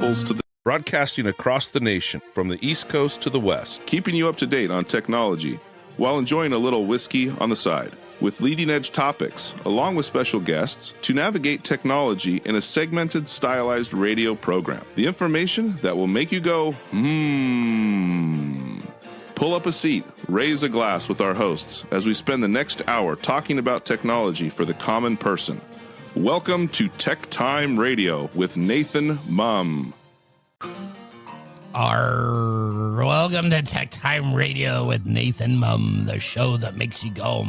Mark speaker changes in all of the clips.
Speaker 1: levels to the broadcasting across the nation from the East Coast to the West, keeping you up to date on technology while enjoying a little whiskey on the side, with leading-edge topics, along with special guests, to navigate technology in a segmented, stylized radio program. The information that will make you go, Pull up a seat, raise a glass with our hosts as we spend the next hour talking about technology for the common person. Welcome to TechTime Radio with Nathan Mumm.
Speaker 2: Welcome to TechTime Radio with Nathan Mumm, the show that makes you go,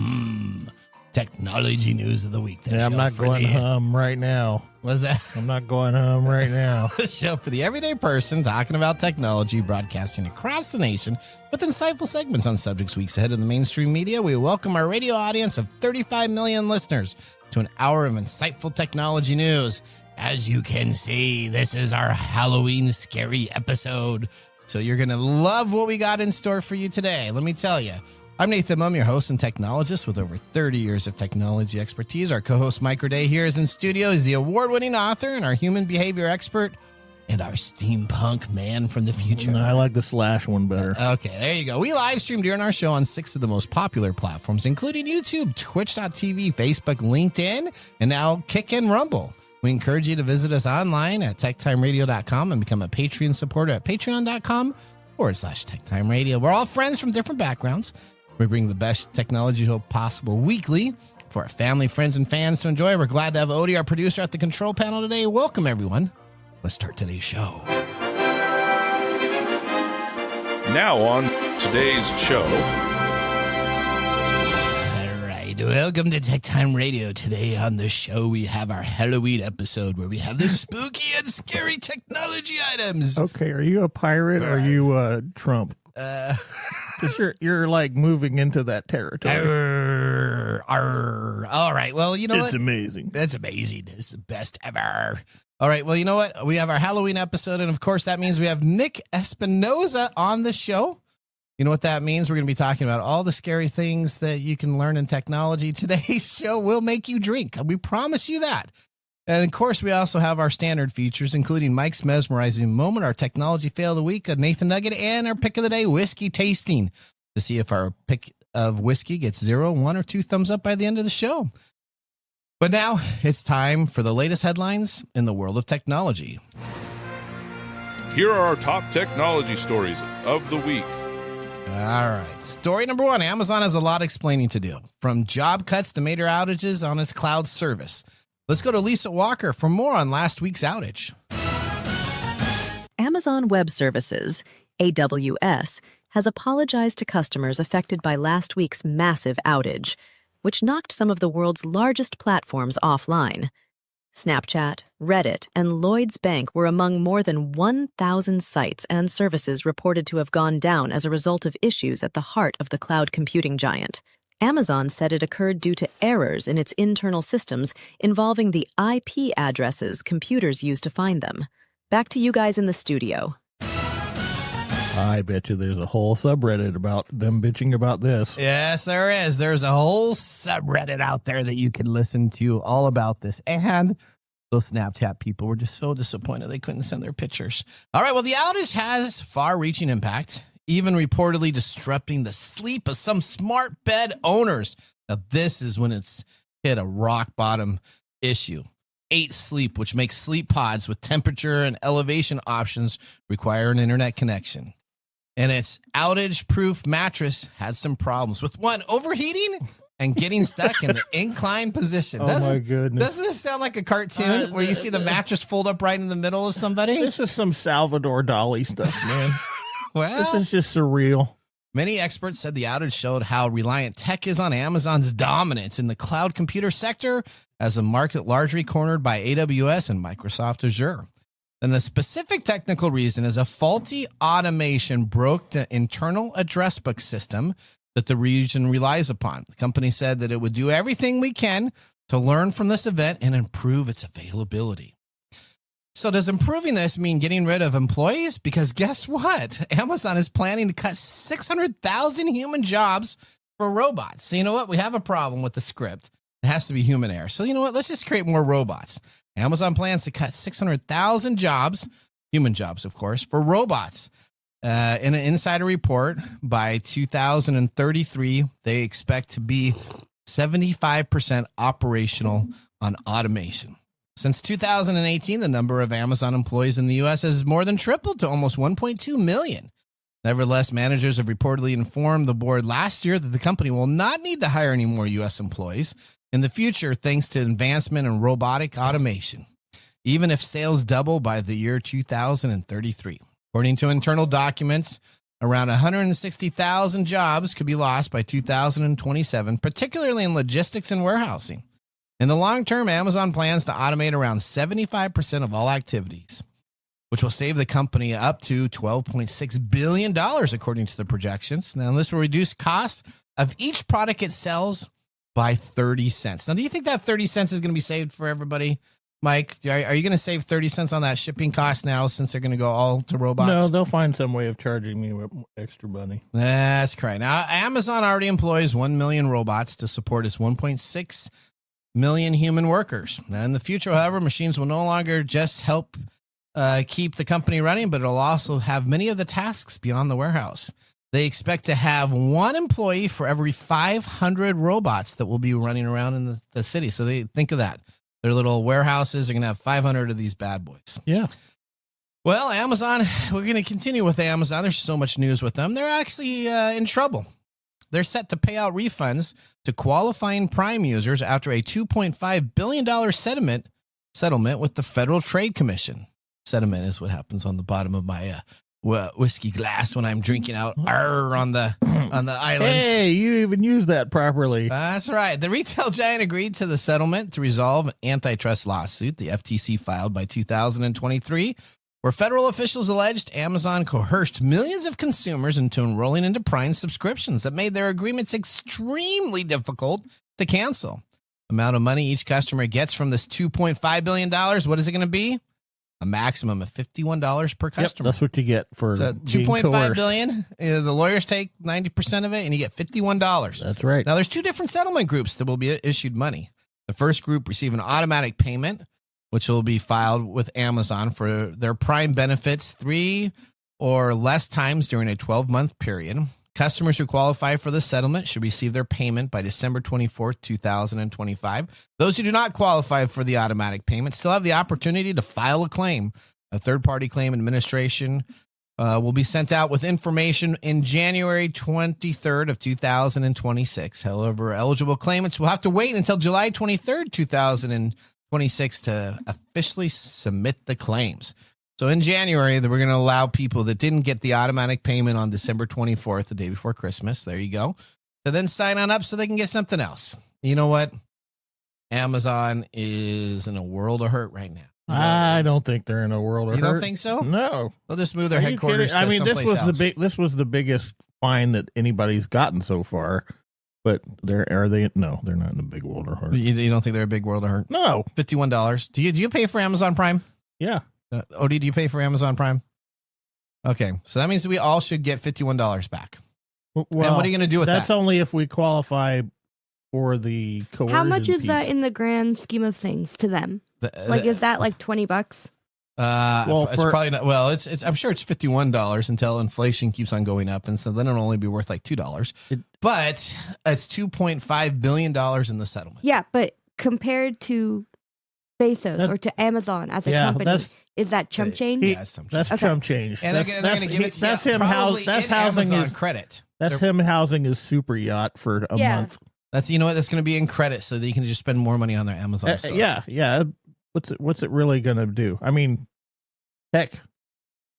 Speaker 2: Technology news of the week.
Speaker 3: Yeah, I'm not going hum right now.
Speaker 2: What's that?
Speaker 3: I'm not going hum right now.
Speaker 2: The show for the everyday person talking about technology, broadcasting across the nation with insightful segments on subjects weeks ahead of the mainstream media. We welcome our radio audience of 35 million listeners to an hour of insightful technology news. As you can see, this is our Halloween scary episode. So you're going to love what we got in store for you today. Let me tell you. I'm Nathan Mumm, your host and technologist with over 30 years of technology expertise. Our co-host Mike Day here is in studio. He's the award-winning author and our human behavior expert and our steampunk man from the future.
Speaker 3: I like the slash one better.
Speaker 2: Okay, there you go. We live stream during our show on 6 of the most popular platforms, including YouTube, Twitch.tv, Facebook, LinkedIn, and now Kick and Rumble. We encourage you to visit us online at techtimeradio.com and become a Patreon supporter at patreon.com/techtimeradio. We're all friends from different backgrounds. We bring the best technology show possible weekly for our family, friends, and fans to enjoy. We're glad to have Odie, our producer, at the control panel today. Welcome, everyone. Let's start today's show.
Speaker 1: Now on today's show.
Speaker 2: All right. Welcome to Tech Time Radio. Today on the show, we have our Halloween episode where we have the spooky and scary technology items.
Speaker 3: Okay, are you a pirate or are you Trump? Because you're like moving into that territory.
Speaker 2: All right. Well, you know what?
Speaker 3: It's amazing.
Speaker 2: That's amazing. It's the best ever. All right. Well, you know what? We have our Halloween episode. And of course, that means we have Nick Espinoza on the show. You know what that means? We're going to be talking about all the scary things that you can learn in technology. Today's show will make you drink. We promise you that. And of course, we also have our standard features, including Mike's mesmerizing moment, our technology fail of the week, a Nathan Nugget, and our pick of the day, whiskey tasting, to see if our pick of whiskey gets 0, 1, or 2 thumbs up by the end of the show. But now it's time for the latest headlines in the world of technology.
Speaker 1: Here are our top technology stories of the week.
Speaker 2: All right. Story number 1. Amazon has a lot of explaining to do, from job cuts to major outages on its cloud service. Let's go to Lisa Walker for more on last week's outage.
Speaker 4: Amazon Web Services, AWS, has apologized to customers affected by last week's massive outage, which knocked some of the world's largest platforms offline. Snapchat, Reddit, and Lloyds Bank were among more than 1,000 sites and services reported to have gone down as a result of issues at the heart of the cloud computing giant. Amazon said it occurred due to errors in its internal systems involving the IP addresses computers use to find them. Back to you guys in the studio.
Speaker 3: I bet you there's a whole subreddit about them bitching about this.
Speaker 2: Yes, there is. There's a whole subreddit out there that you can listen to all about this. And those Snapchat people were just so disappointed they couldn't send their pictures. All right, well, the outage has far-reaching impact, even reportedly disrupting the sleep of some smart bed owners. Now, this is when it's hit a rock-bottom issue. 8 Sleep, which makes sleep pods with temperature and elevation options, require an internet connection. And its outage-proof mattress had some problems, with one overheating and getting stuck in the inclined position.
Speaker 3: My goodness.
Speaker 2: Doesn't this sound like a cartoon where you see the mattress fold up right in the middle of somebody?
Speaker 3: This is some Salvador Dali stuff, man.
Speaker 2: Well,
Speaker 3: this is just surreal.
Speaker 2: Many experts said the outage showed how reliant tech is on Amazon's dominance in the cloud computer sector as a market largely cornered by AWS and Microsoft Azure. And the specific technical reason is a faulty automation broke the internal address book system that the region relies upon. The company said that it would do everything we can to learn from this event and improve its availability. So does improving this mean getting rid of employees? Because guess what? Amazon is planning to cut 600,000 human jobs for robots. So you know what? We have a problem with the script. It has to be human error. So you know what? Let's just create more robots. Amazon plans to cut 600,000 jobs human jobs, of course, for robots. In an insider report, by 2033, they expect to be 75% operational on automation. Since 2018, the number of Amazon employees in the U.S. has more than tripled to almost 1.2 million. Nevertheless, managers have reportedly informed the board last year that the company will not need to hire any more U.S. employees in the future thanks to advancement in robotic automation, even if sales double by the year 2033. According to internal documents, around 160,000 jobs could be lost by 2027, particularly in logistics and warehousing. In the long term, Amazon plans to automate around 75% of all activities, which will save the company up to $12.6 billion, according to the projections. Now, this will reduce costs of each product it sells by 30 cents. Now, do you think that 30 cents is going to be saved for everybody? Mike, are you going to save 30 cents on that shipping cost now since they're going to go all to robots?
Speaker 3: No, they'll find some way of charging me with extra money.
Speaker 2: That's correct. Now, Amazon already employs 1 million robots to support its 1.6 million human workers. Now, in the future, however, machines will no longer just help keep the company running, but it'll also have many of the tasks beyond the warehouse. They expect to have 1 employee for every 500 robots that will be running around in the city. So they think of that. Their little warehouses are going to have 500 of these bad boys.
Speaker 3: Yeah.
Speaker 2: Well, Amazon, we're going to continue with Amazon. There's so much news with them. They're actually in trouble. They're set to pay out refunds to qualifying Prime users after a $2.5 billion settlement with the Federal Trade Commission. Settlement is what happens on the bottom of my whiskey glass when I'm drinking out on the island.
Speaker 3: Hey, you even used that properly.
Speaker 2: That's right. The retail giant agreed to the settlement to resolve an antitrust lawsuit the FTC filed by 2023, where federal officials alleged Amazon coerced millions of consumers into enrolling into Prime subscriptions that made their agreements extremely difficult to cancel. The amount of money each customer gets from this $2.5 billion, what is it going to be? A maximum of $51 per customer.
Speaker 3: Yep, that's what you get for
Speaker 2: so $2.5 billion. The lawyers take 90% of it, and you get $51.
Speaker 3: That's right.
Speaker 2: Now, there's 2 different settlement groups that will be issued money. The first group receive an automatic payment, which will be filed with Amazon for their Prime benefits 3 or less times during a 12-month period. Customers who qualify for the settlement should receive their payment by December 24th, 2025. Those who do not qualify for the automatic payment still have the opportunity to file a claim. A third-party claim administration will be sent out with information in January 23rd of 2026. However, eligible claimants will have to wait until July 23rd, 2026 to officially submit the claims. So in January, we're going to allow people that didn't get the automatic payment on December 24th, the day before Christmas, there you go, to then sign on up so they can get something else. You know what? Amazon is in a world of hurt right now.
Speaker 3: I don't think they're in a world of hurt.
Speaker 2: You don't think so?
Speaker 3: No.
Speaker 2: They'll just move their headquarters to someplace else.
Speaker 3: This was the biggest fine that anybody's gotten so far. But are they? No, they're not in a big world of hurt.
Speaker 2: You don't think they're a big world of hurt?
Speaker 3: No.
Speaker 2: $51. Do you pay for Amazon Prime?
Speaker 3: Yeah.
Speaker 2: Odie, do you pay for Amazon Prime? Okay, so that means we all should get $51 back.
Speaker 3: Well,
Speaker 2: and what are you going to do with that?
Speaker 3: That's only if we qualify for the coercion.
Speaker 5: How much is that in the grand scheme of things to them? Is that like $20?
Speaker 2: It's probably not. Well, it's. I'm sure it's $51 until inflation keeps on going up, and so then it'll only be worth like $2. But it's $2.5 billion in the settlement.
Speaker 5: Yeah, but compared to Bezos or to Amazon as a company, is that chump change?
Speaker 3: That's chump change.
Speaker 2: And they're going to give it
Speaker 3: that's him housing. That's housing
Speaker 2: his credit.
Speaker 3: That's him housing his super yacht for a month.
Speaker 2: That's that's going to be in credit, so that you can just spend more money on their Amazon store.
Speaker 3: Yeah. What's it really going to do? I mean, heck,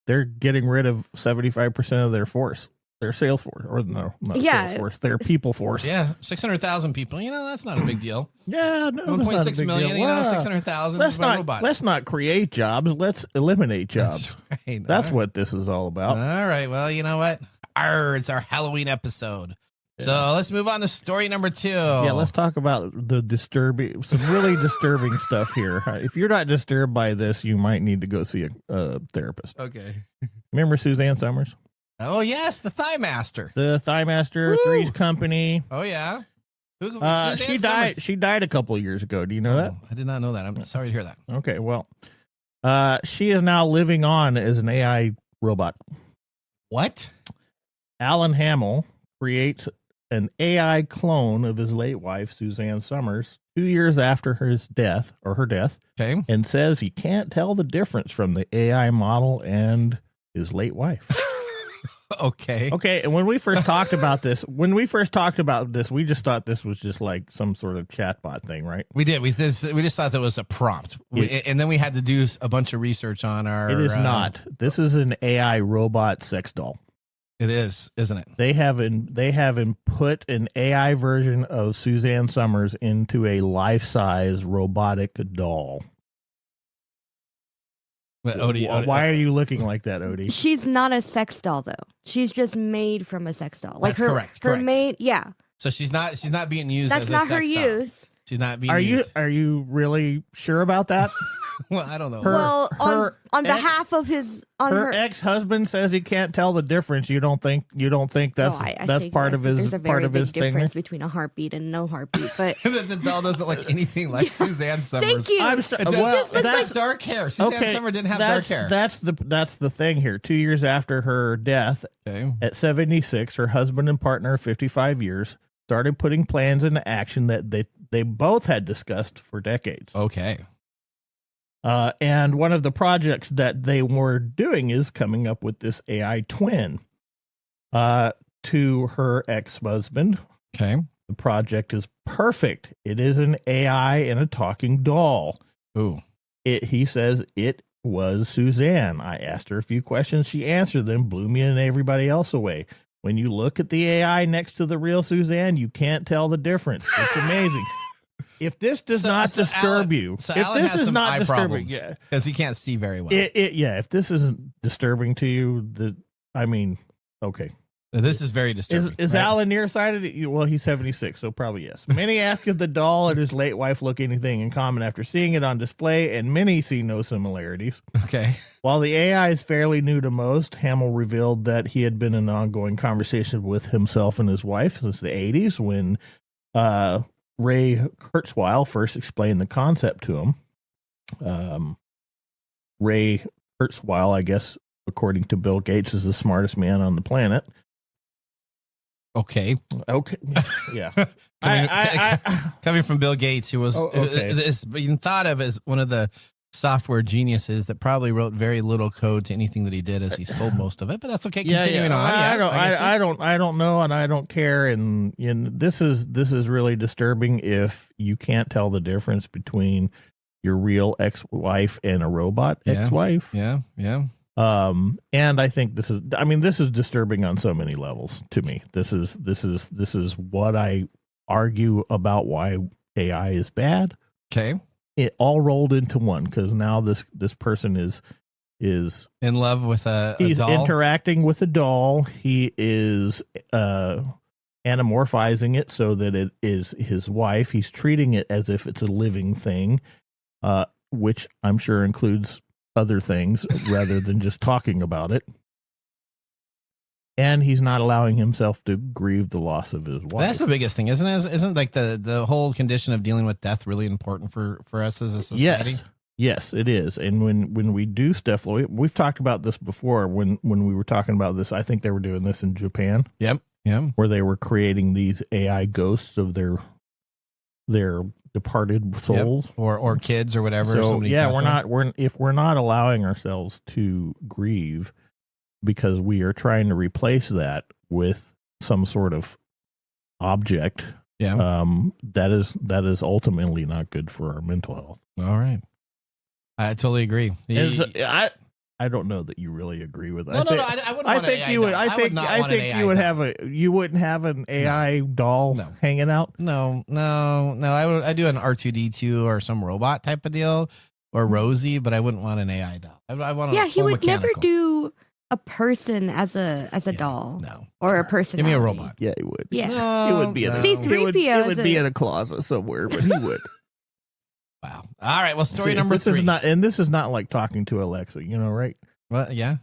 Speaker 3: they're getting rid of 75% of their force. Their sales force, or no, not sales force, their people force.
Speaker 2: Yeah, 600,000 people. That's not a big deal.
Speaker 3: Yeah, no,
Speaker 2: 1.6 million. 600,000.
Speaker 3: Let's not create jobs. Let's eliminate jobs.
Speaker 2: That's right.
Speaker 3: That's what this is all about.
Speaker 2: All right. Well, you know what? It's our Halloween episode. Yeah. So let's move on to story number 2.
Speaker 3: Yeah, let's talk about some really disturbing stuff here. If you're not disturbed by this, you might need to go see a therapist.
Speaker 2: Okay.
Speaker 3: Remember Suzanne Summers?
Speaker 2: Oh, yes, the Thigh Master.
Speaker 3: The Thigh Master, Three's Company.
Speaker 2: Oh, yeah.
Speaker 3: She died a couple of years ago. Do you know that?
Speaker 2: I did not know that. I'm sorry to hear that.
Speaker 3: Okay, well, She is now living on as an AI robot.
Speaker 2: What?
Speaker 3: Alan Hamill creates an AI clone of his late wife, Suzanne Summers, 2 years after her death,
Speaker 2: Okay.
Speaker 3: and says he can't tell the difference from the AI model and his late wife.
Speaker 2: Okay.
Speaker 3: And when we first talked about this, we just thought this was just like some sort of chatbot thing, right?
Speaker 2: We did. We just thought that was a prompt. And then we had to do a bunch of research on our...
Speaker 3: It is not. This is an AI robot sex doll.
Speaker 2: It is, isn't it?
Speaker 3: They have put an AI version of Suzanne Summers into a life-size robotic doll.
Speaker 2: But Odie,
Speaker 3: why are you looking like that, Odie?
Speaker 5: She's not a sex doll, though. She's just made from a sex doll. Like
Speaker 2: That's
Speaker 5: her
Speaker 2: correct.
Speaker 5: made, yeah.
Speaker 2: So she's not being used.
Speaker 5: That's
Speaker 2: as
Speaker 5: not
Speaker 2: a sex
Speaker 5: her
Speaker 2: doll.
Speaker 5: use.
Speaker 2: She's not being used.
Speaker 3: Are you really sure about that?
Speaker 2: Well, I don't know.
Speaker 5: On behalf of his, her
Speaker 3: ex-husband says he can't tell the difference. You don't think that's that's part of his
Speaker 5: there's a very big
Speaker 3: thing?
Speaker 5: difference between a heartbeat and no heartbeat. But
Speaker 2: the doll doesn't look anything like Suzanne Summers.
Speaker 5: Thank you.
Speaker 2: That's dark hair. Suzanne Summers didn't have dark hair.
Speaker 3: That's the thing here. 2 years after her death, at 76, her husband and partner, 55 years, started putting plans into action that they both had discussed for decades.
Speaker 2: Okay.
Speaker 3: And one of the projects that they were doing is coming up with this AI twin to her ex-husband.
Speaker 2: Okay.
Speaker 3: The project is perfect. It is an AI and a talking doll.
Speaker 2: Ooh.
Speaker 3: He says it was Suzanne. I asked her a few questions. She answered them, blew me and everybody else away. When you look at the AI next to the real Suzanne, you can't tell the difference. It's amazing. If this does not disturb you,
Speaker 2: so
Speaker 3: if
Speaker 2: Alan
Speaker 3: this
Speaker 2: has
Speaker 3: is
Speaker 2: some
Speaker 3: not
Speaker 2: eye
Speaker 3: disturbing,
Speaker 2: problems because he can't see very well.
Speaker 3: If this isn't disturbing to you, okay.
Speaker 2: This is very disturbing.
Speaker 3: Is
Speaker 2: right?
Speaker 3: Alan nearsighted? Well, he's 76, so probably yes. Many ask if the doll and his late wife look anything in common after seeing it on display, and many see no similarities.
Speaker 2: Okay. While
Speaker 3: the AI is fairly new to most, Hamill revealed that he had been in an ongoing conversation with himself and his wife since the 80s when Ray Kurzweil first explained the concept to him. Ray Kurzweil, I guess, according to Bill Gates, is the smartest man on the planet.
Speaker 2: Okay.
Speaker 3: Yeah.
Speaker 2: Coming from Bill Gates, who was being thought of as one of the software geniuses that probably wrote very little code to anything that he did, as he stole most of it. But that's okay. Continuing on.
Speaker 3: I don't know, and I don't care. And this is really disturbing if you can't tell the difference between your real ex-wife and a robot ex-wife.
Speaker 2: Yeah.
Speaker 3: And I think this is disturbing on so many levels to me. This is what I argue about why AI is bad.
Speaker 2: Okay.
Speaker 3: It all rolled into one, because now this person is
Speaker 2: in love with a doll.
Speaker 3: He's interacting with a doll. He is anamorphizing it so that it is his wife. He's treating it as if it's a living thing, which I'm sure includes other things rather than just talking about it. And he's not allowing himself to grieve the loss of his wife.
Speaker 2: That's the biggest thing, isn't it? Isn't like the whole condition of dealing with death really important for us as a society?
Speaker 3: Yes, it is. And when we do stuff, we've talked about this before. When we were talking about this, I think they were doing this in Japan.
Speaker 2: Yep.
Speaker 3: Where they were creating these AI ghosts of their departed souls,
Speaker 2: or kids or whatever.
Speaker 3: So if we're not allowing ourselves to grieve because we are trying to replace that with some sort of object, that is ultimately not good for our mental health.
Speaker 2: All right, I totally agree.
Speaker 3: I don't know that you really agree with that.
Speaker 2: I wouldn't. I think you would.
Speaker 3: I think you would have you wouldn't have an AI doll hanging out.
Speaker 2: No. I do an R2D2 or some robot type of deal, or Rosie, but I wouldn't want an AI doll. I want.
Speaker 5: Yeah, he would never do a person as a doll.
Speaker 2: No,
Speaker 5: or a person.
Speaker 2: Give me a robot.
Speaker 3: Yeah, he would.
Speaker 5: Yeah,
Speaker 3: it would be.
Speaker 5: C-3PO.
Speaker 3: It would be in a closet somewhere, but he would.
Speaker 2: Wow. All right. Well, story number 3.
Speaker 3: This is not like talking to Alexa, right?
Speaker 2: Well, yeah.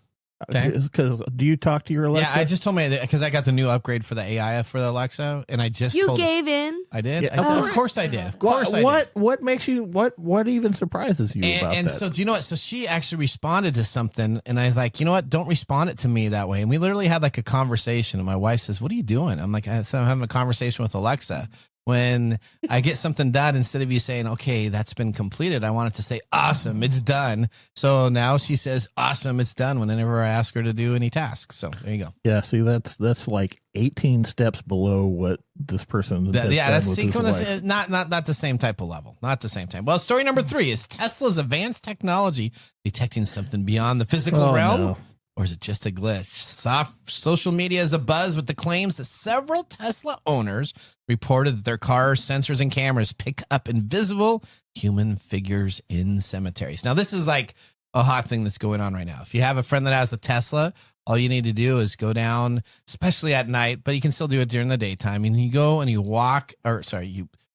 Speaker 2: Okay.
Speaker 3: Because do you talk to your Alexa?
Speaker 2: Yeah, I just told me because I got the new upgrade for the AI for the Alexa, and I just
Speaker 5: You gave in.
Speaker 2: I did.
Speaker 3: Yeah,
Speaker 2: Of course I did. Of course I did.
Speaker 3: What makes you what even surprises you about
Speaker 2: and
Speaker 3: that?
Speaker 2: so do you know what? So she actually responded to something, and I was like, you know what? Don't respond it to me that way. And we literally had like a conversation, and my wife says, "What are you doing?" I'm like, I'm having a conversation with Alexa. When I get something done, instead of you saying, okay, that's been completed, I want it to say, awesome, it's done. So now she says, awesome, it's done whenever I ask her to do any tasks. So there you go.
Speaker 3: Yeah, see, that's like 18 steps below what this person has done
Speaker 2: that's
Speaker 3: with his life.
Speaker 2: not the same type of level. Not the same time. Well, story number 3 is Tesla's advanced technology detecting something beyond the physical realm.
Speaker 3: No.
Speaker 2: Or is it just a glitch? Social media is abuzz with the claims that several Tesla owners reported that their cars, sensors, and cameras pick up invisible human figures in cemeteries. Now, this is like a hot thing that's going on right now. If you have a friend that has a Tesla, all you need to do is go down, especially at night, but you can still do it during the daytime. And you go and you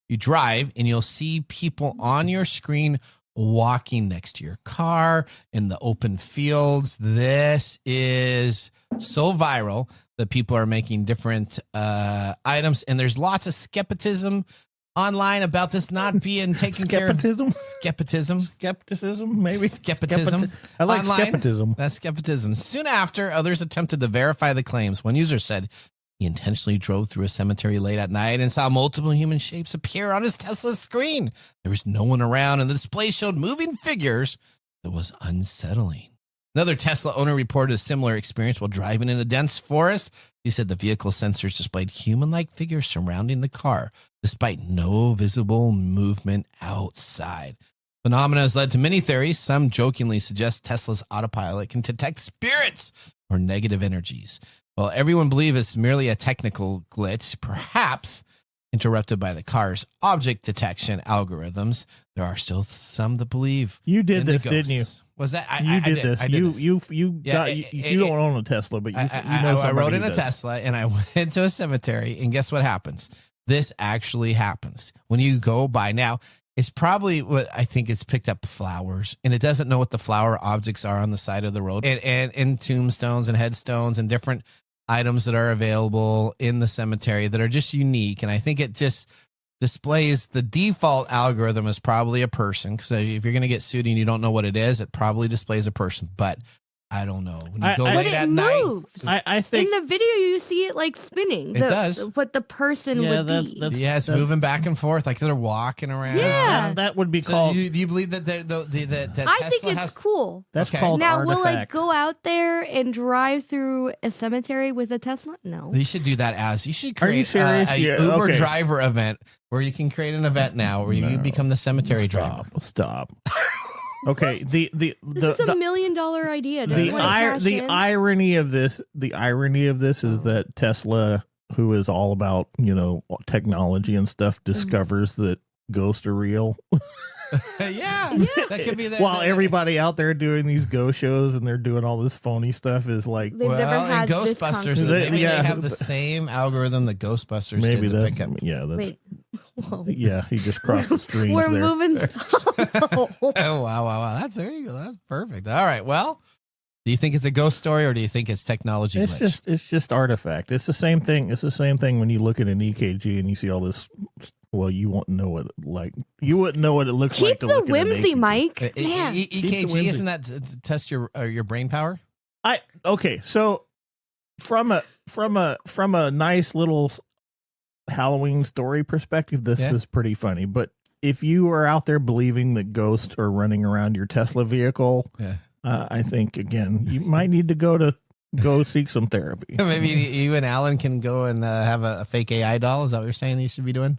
Speaker 2: you drive, and you'll see people on your screen walking next to your car in the open fields. This is so viral that people are making different items, and there's lots of skepticism online about this not being taken care of. Skepticism, maybe. Skepticism.
Speaker 3: I like
Speaker 2: online.
Speaker 3: skepticism.
Speaker 2: That's skepticism. Soon after, others attempted to verify the claims. One user said he intentionally drove through a cemetery late at night and saw multiple human shapes appear on his Tesla screen. There was no one around, and the display showed moving figures that was unsettling. Another Tesla owner reported a similar experience while driving in a dense forest. He said the vehicle sensors displayed human-like figures surrounding the car, despite no visible movement outside. Phenomena has led to many theories. Some jokingly suggest Tesla's autopilot can detect spirits or negative energies. Well, everyone believes it's merely a technical glitch, perhaps interrupted by the car's object detection algorithms. There are still some that believe
Speaker 3: you did this, didn't you?
Speaker 2: Was that
Speaker 3: I did this? You don't own a Tesla, but
Speaker 2: I rode in a Tesla, and I went into a cemetery, and guess what happens? This actually happens when you go by. Now, it's probably what I think it's picked up flowers, and it doesn't know what the flower objects are on the side of the road, and tombstones and headstones and different items that are available in the cemetery that are just unique. And I think it just displays the default algorithm is probably a person. Because if you're going to get sued and you don't know what it is, it probably displays a person. But I don't know. When you go late at night,
Speaker 3: I think
Speaker 5: in the video you see it like spinning.
Speaker 2: It does.
Speaker 5: What the person would be.
Speaker 2: It's moving back and forth like they're walking around.
Speaker 5: Yeah,
Speaker 3: that would be called.
Speaker 2: Do you believe that that
Speaker 5: I
Speaker 2: Tesla
Speaker 5: think it's cool.
Speaker 3: That's called
Speaker 5: now,
Speaker 3: artifact.
Speaker 5: will I go out there and drive through a cemetery with a Tesla? No.
Speaker 2: You should do that you should create
Speaker 3: serious?
Speaker 2: a Uber driver event where you can create an event now where you become the cemetery driver.
Speaker 3: Stop. Okay,
Speaker 5: this is $1 million idea.
Speaker 3: The irony of this is that Tesla, who is all about technology and stuff, discovers that ghosts are real.
Speaker 2: yeah, that could be there.
Speaker 3: While everybody out there doing these ghost shows and they're doing all this phony stuff is like,
Speaker 5: they've never had
Speaker 2: Ghostbusters. Maybe they have the same algorithm that Ghostbusters did to pick up.
Speaker 3: Yeah, that's.
Speaker 5: Wait. Whoa.
Speaker 3: Yeah, he just crossed the streams.
Speaker 5: We're
Speaker 3: there.
Speaker 5: moving.
Speaker 2: Oh, wow. There you go. That's perfect. All right. Well, do you think it's a ghost story or do you think it's technology?
Speaker 3: It's just artifact. It's the same thing. It's the same thing when you look at an EKG and you see all this. Well, you won't know what you wouldn't know what it looks like.
Speaker 5: Keep the whimsy, Mike.
Speaker 2: EKG isn't that to test your brain power?
Speaker 3: Okay. So from a nice little Halloween story perspective, this is pretty funny. But if you are out there believing that ghosts are running around your Tesla vehicle, I think again you might need to go seek some therapy.
Speaker 2: Maybe you and Alan can go and have a fake AI doll. Is that what you're saying you should be doing?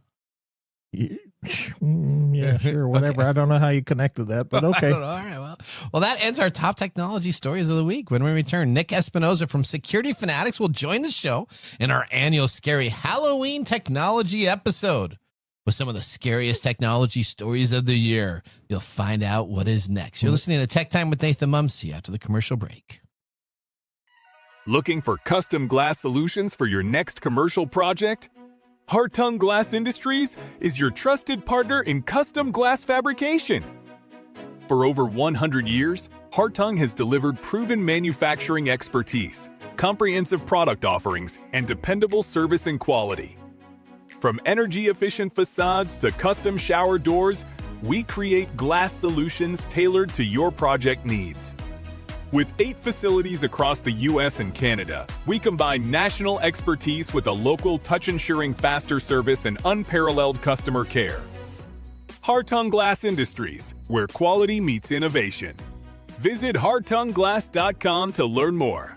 Speaker 3: Yeah, sure, whatever. Okay. I don't know how you connected that, but okay.
Speaker 2: All right, well, that ends our top technology stories of the week. When we return, Nick Espinoza from Security Fanatics will join the show in our annual scary Halloween technology episode with some of the scariest technology stories of the year. You'll find out what is next. You're listening to Tech Time with Nathan Mumm. See you after the commercial break.
Speaker 6: Looking for custom glass solutions for your next commercial project? Hartung Glass Industries is your trusted partner in custom glass fabrication. For over 100 years, Hartung has delivered proven manufacturing expertise, comprehensive product offerings, and dependable service and quality. From energy-efficient facades to custom shower doors, we create glass solutions tailored to your project needs. With 8 facilities across the U.S. and Canada, we combine national expertise with a local touch-ensuring faster service and unparalleled customer care. Hartung Glass Industries, where quality meets innovation. Visit hartungglass.com to learn more.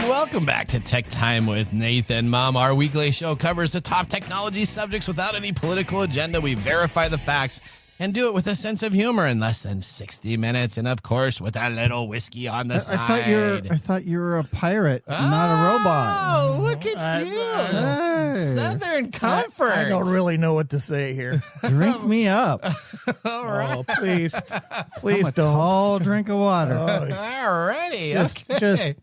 Speaker 2: Welcome back to Tech Time with Nathan Mumm. Our weekly show covers the top technology subjects without any political agenda. We verify the facts and do it with a sense of humor in less than 60 minutes. And, of course, with a little whiskey on the side.
Speaker 7: I thought you were a pirate, not a robot.
Speaker 2: Oh, look at you.
Speaker 7: Hey.
Speaker 2: Southern comfort.
Speaker 3: I don't really know what to say here.
Speaker 7: Drink me up.
Speaker 2: All right.
Speaker 3: Oh, please
Speaker 7: I'm a
Speaker 3: don't.
Speaker 7: tall drink of water.
Speaker 2: All righty.
Speaker 3: Just-
Speaker 2: Okay.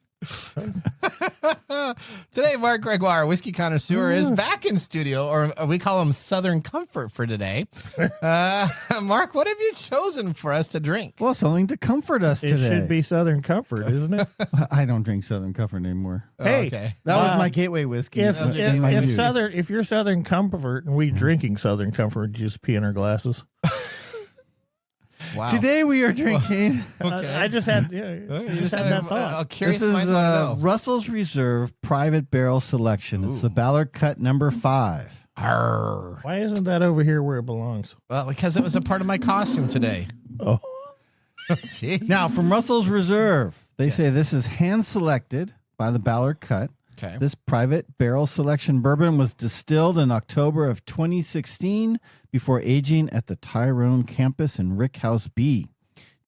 Speaker 2: Today, Mark Gregoire, whiskey connoisseur, is back in studio, or we call him Southern Comfort for today. Mark, what have you chosen for us to drink?
Speaker 7: Well, something to comfort us
Speaker 3: It
Speaker 7: today.
Speaker 3: should be Southern Comfort, isn't it?
Speaker 7: I don't drink Southern Comfort anymore.
Speaker 3: Hey,
Speaker 2: okay.
Speaker 7: That was my gateway whiskey.
Speaker 3: If
Speaker 7: in my youth.
Speaker 3: if you're Southern Comfort and we drinking Southern Comfort, just pee in our glasses.
Speaker 2: Wow.
Speaker 7: Today we are drinking.
Speaker 3: I just had
Speaker 2: You
Speaker 3: just had that thought.
Speaker 2: a curious
Speaker 7: This is
Speaker 2: minds want to know.
Speaker 7: Russell's Reserve Private Barrel Selection. It's the Ballard Cut number 5.
Speaker 2: Arr.
Speaker 3: Why isn't that over here where it belongs?
Speaker 2: Well, because it was a part of my costume today.
Speaker 3: Oh,
Speaker 2: Jeez.
Speaker 7: Now, from Russell's Reserve, they say this is hand selected by the Ballard Cut.
Speaker 2: Okay.
Speaker 7: This private barrel selection bourbon was distilled in October of 2016 before aging at the Tyrone campus in Rickhouse B.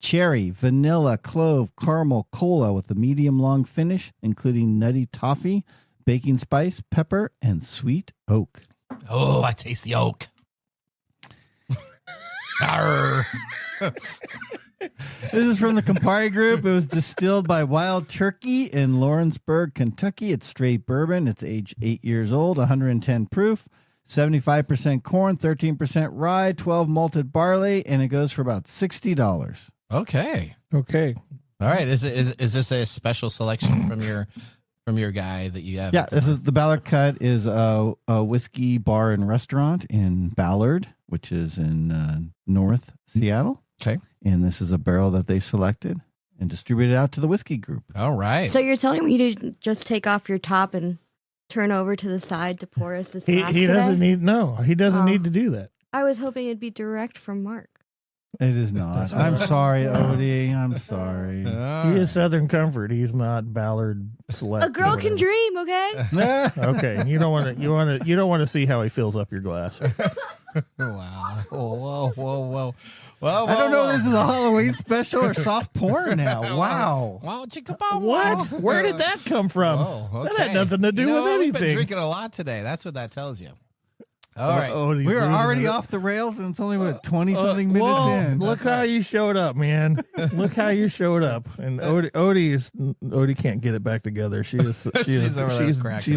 Speaker 7: Cherry, vanilla, clove, caramel, cola with a medium long finish, including nutty toffee, baking spice, pepper, and sweet oak.
Speaker 2: Oh, I taste the oak. Arr.
Speaker 7: This is from the Campari Group. It was distilled by Wild Turkey in Lawrenceburg, Kentucky. It's straight bourbon. It's aged 8 years old, 110 proof, 75% corn, 13% rye, 12 malted barley, and it goes for about $60.
Speaker 2: Okay.
Speaker 3: okay.
Speaker 2: All right. Is this a special selection from your guy that you have?
Speaker 7: Yeah, this is the Ballard Cut is a whiskey bar and restaurant in Ballard, which is in North Seattle.
Speaker 2: Okay.
Speaker 7: And this is a barrel that they selected and distributed out to the whiskey group.
Speaker 2: All right.
Speaker 5: So you're telling me to just take off your top and turn over to the side to pour us this glass
Speaker 3: He
Speaker 5: today?
Speaker 3: doesn't need need to do that.
Speaker 5: I was hoping it'd be direct from Mark.
Speaker 7: It is not. I'm sorry, Odie. I'm sorry.
Speaker 3: He is Southern Comfort. He's not Ballard Select.
Speaker 5: A girl can dream, okay?
Speaker 3: Okay, you don't want to see how he fills up your glass.
Speaker 2: Wow. Whoa. Well,
Speaker 7: I don't know if this is a Halloween special or soft porn now. Wow.
Speaker 2: Wow, chicka
Speaker 3: What? Where did that come from?
Speaker 2: Oh,
Speaker 3: That had nothing to do with
Speaker 2: We've been
Speaker 3: anything.
Speaker 2: drinking a lot today. That's what that tells you. All right.
Speaker 3: Odie's
Speaker 7: We are
Speaker 3: losing
Speaker 7: already
Speaker 3: it.
Speaker 7: off the rails, and it's only, 20-something minutes
Speaker 3: Whoa,
Speaker 7: in.
Speaker 3: Look how you showed up, man. Look how you showed up. And Odie can't get it back together. She's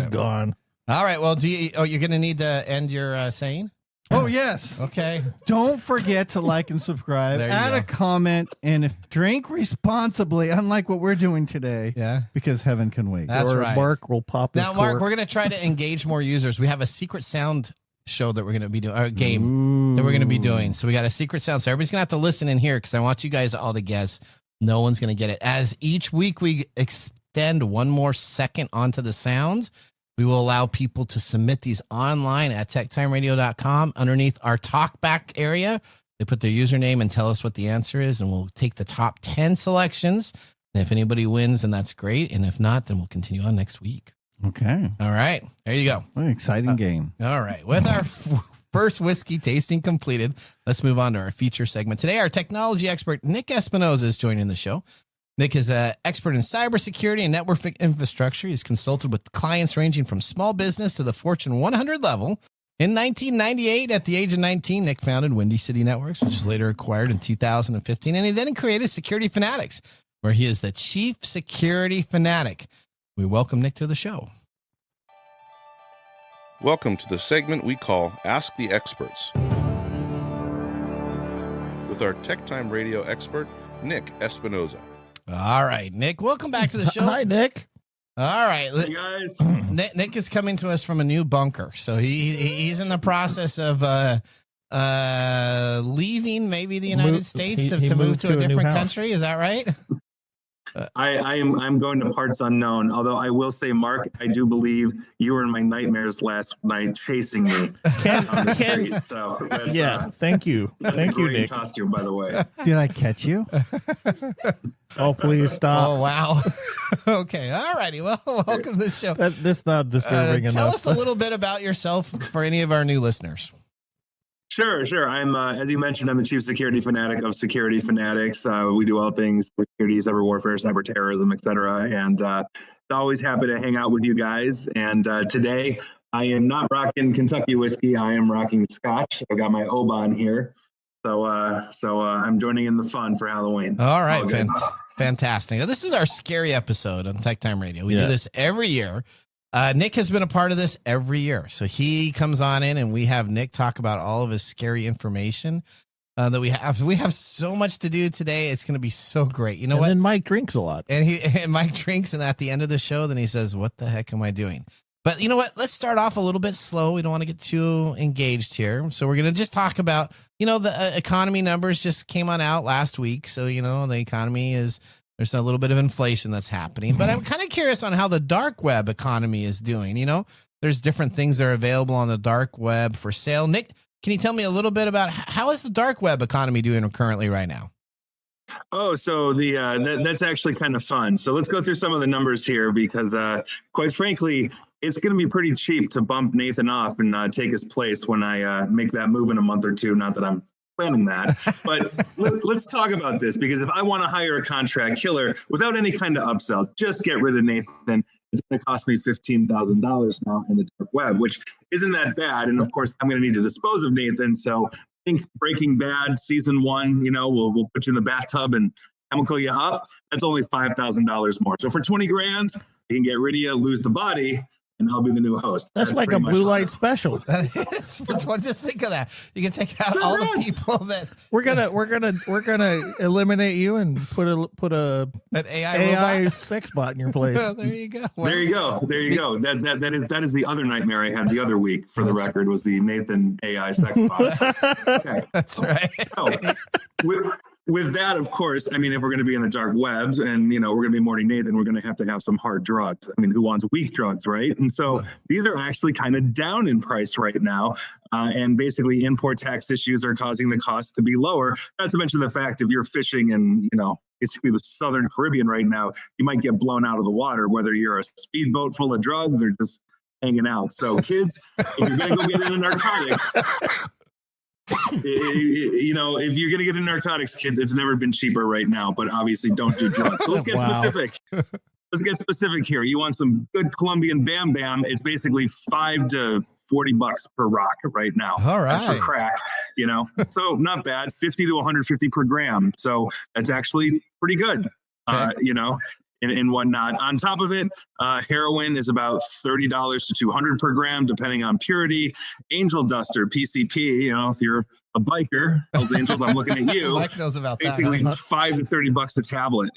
Speaker 3: gone.
Speaker 2: All right. Well, you're going to need to end your saying?
Speaker 7: Oh, yes.
Speaker 2: Okay.
Speaker 7: Don't forget to like and subscribe,
Speaker 2: There you
Speaker 7: add
Speaker 2: go.
Speaker 7: a comment, and drink responsibly, unlike what we're doing today.
Speaker 2: Yeah.
Speaker 7: Because heaven can wait.
Speaker 2: That's
Speaker 3: or
Speaker 2: right.
Speaker 3: Mark will pop his
Speaker 2: Now, Mark,
Speaker 3: cork.
Speaker 2: we're going to try to engage more users. We have a secret sound show that we're going to be doing, or a game that we're going to be doing. So we got a secret sound. So everybody's going to have to listen in here because I want you guys all to guess. No one's going to get it. As each week we extend one more second onto the sounds, we will allow people to submit these online at techtimeradio.com underneath our talkback area. They put their username and tell us what the answer is, and we'll take the top 10 selections. And if anybody wins, then that's great. And if not, then we'll continue on next week.
Speaker 7: Okay.
Speaker 2: All right. There you go.
Speaker 7: What an exciting game.
Speaker 2: All right. With our first whiskey tasting completed, let's move on to our feature segment. Today, our technology expert, Nick Espinoza, is joining the show. Nick is an expert in cybersecurity and network infrastructure. He's consulted with clients ranging from small business to the Fortune 100 level. In 1998, at the age of 19, Nick founded Windy City Networks, which was later acquired in 2015. And he then created Security Fanatics, where he is the chief security fanatic. We welcome Nick to the show.
Speaker 1: Welcome to the segment we call Ask the Experts. with our TechTime Radio expert, Nick Espinoza.
Speaker 2: All right, Nick, welcome back to the show.
Speaker 3: Hi, Nick.
Speaker 2: All right.
Speaker 8: Hey, guys.
Speaker 2: Nick is coming to us from a new bunker. So he's in the process of leaving maybe the United States to move to a different country. Is that right?
Speaker 8: I'm going to parts unknown. Although I will say, Mark, I do believe you were in my nightmares last night chasing me on the street. So that's,
Speaker 3: thank you. Thank you, Nick.
Speaker 8: Costume, by the way.
Speaker 7: Did I catch you?
Speaker 3: Oh, please stop.
Speaker 2: Oh, wow. Okay. All righty. Well, welcome to the show.
Speaker 3: That's not disturbing enough.
Speaker 2: Tell us a little bit about yourself for any of our new listeners.
Speaker 8: Sure. I'm, as you mentioned, I'm the chief security fanatic of Security Fanatics. We do all things security, cyber warfare, cyber terrorism, etc. And always happy to hang out with you guys. And today, I am not rocking Kentucky whiskey. I am rocking Scotch. I got my Oban here. So I'm joining in the fun for Halloween.
Speaker 2: All right. Fantastic. This is our scary episode on TechTime Radio. We do this every year. Nick has been a part of this every year. So he comes on in and we have Nick talk about all of his scary information that we have. We have so much to do today. It's going to be so great. You know what?
Speaker 3: And Mike drinks a lot.
Speaker 2: And Mike drinks, and at the end of the show, then he says, what the heck am I doing? But you know what? Let's start off a little bit slow. We don't want to get too engaged here. So we're going to just talk about, the economy numbers just came on out last week. So, the economy there's a little bit of inflation that's happening, but I'm kind of curious on how the dark web economy is doing. There's different things that are available on the dark web for sale. Nick, can you tell me a little bit about how is the dark web economy doing currently right now?
Speaker 8: Oh, so that's actually kind of fun. So let's go through some of the numbers here because, quite frankly, it's going to be pretty cheap to bump Nathan off and take his place when I make that move in a month or two. Not that I'm planning that, but let's talk about this because if I want to hire a contract killer without any kind of upsell, just get rid of Nathan. It's going to cost me $15,000 now in the dark web, which isn't that bad. And of course, I'm going to need to dispose of Nathan. So I think Breaking Bad season 1, we'll put you in the bathtub and chemical you up. That's only $5,000 more. So for 20 grand, you can get rid of you, lose the body, and I'll be the new host.
Speaker 3: That's like a blue light special.
Speaker 2: That is. Just think of that. You can take out all the people that
Speaker 3: we're gonna eliminate you and put an AI sex bot in your place.
Speaker 2: Oh, there you go.
Speaker 8: There you go. That is the other nightmare I had the other week. For the record, was the Nathan AI sex bot. Okay.
Speaker 2: That's right.
Speaker 8: So, with that, of course, if we're going to be in the dark webs and, we're going to be mourning Nathan, we're going to have some hard drugs. Who wants weak drugs, right? And so these are actually kind of down in price right now. And basically import tax issues are causing the cost to be lower. Not to mention the fact if you're fishing in, basically the Southern Caribbean right now, you might get blown out of the water, whether you're a speedboat full of drugs or just hanging out. So kids, if you're going to go get into narcotics, if you're going to get into narcotics, kids, it's never been cheaper right now, but obviously don't do drugs. So let's get specific. Let's get specific here. You want some good Colombian Bam Bam. It's basically $5 to $40 per rock right now.
Speaker 2: All right.
Speaker 8: That's for crack, so not bad. 50 to 150 per gram. So that's actually pretty good, and whatnot. On top of it, heroin is about $30 to $200 per gram, depending on purity. Angel Duster, PCP, if you're a biker, Hells Angels, I'm looking at you.
Speaker 2: Mike knows about
Speaker 8: basically
Speaker 2: that.
Speaker 8: $5 to $30 a tablet,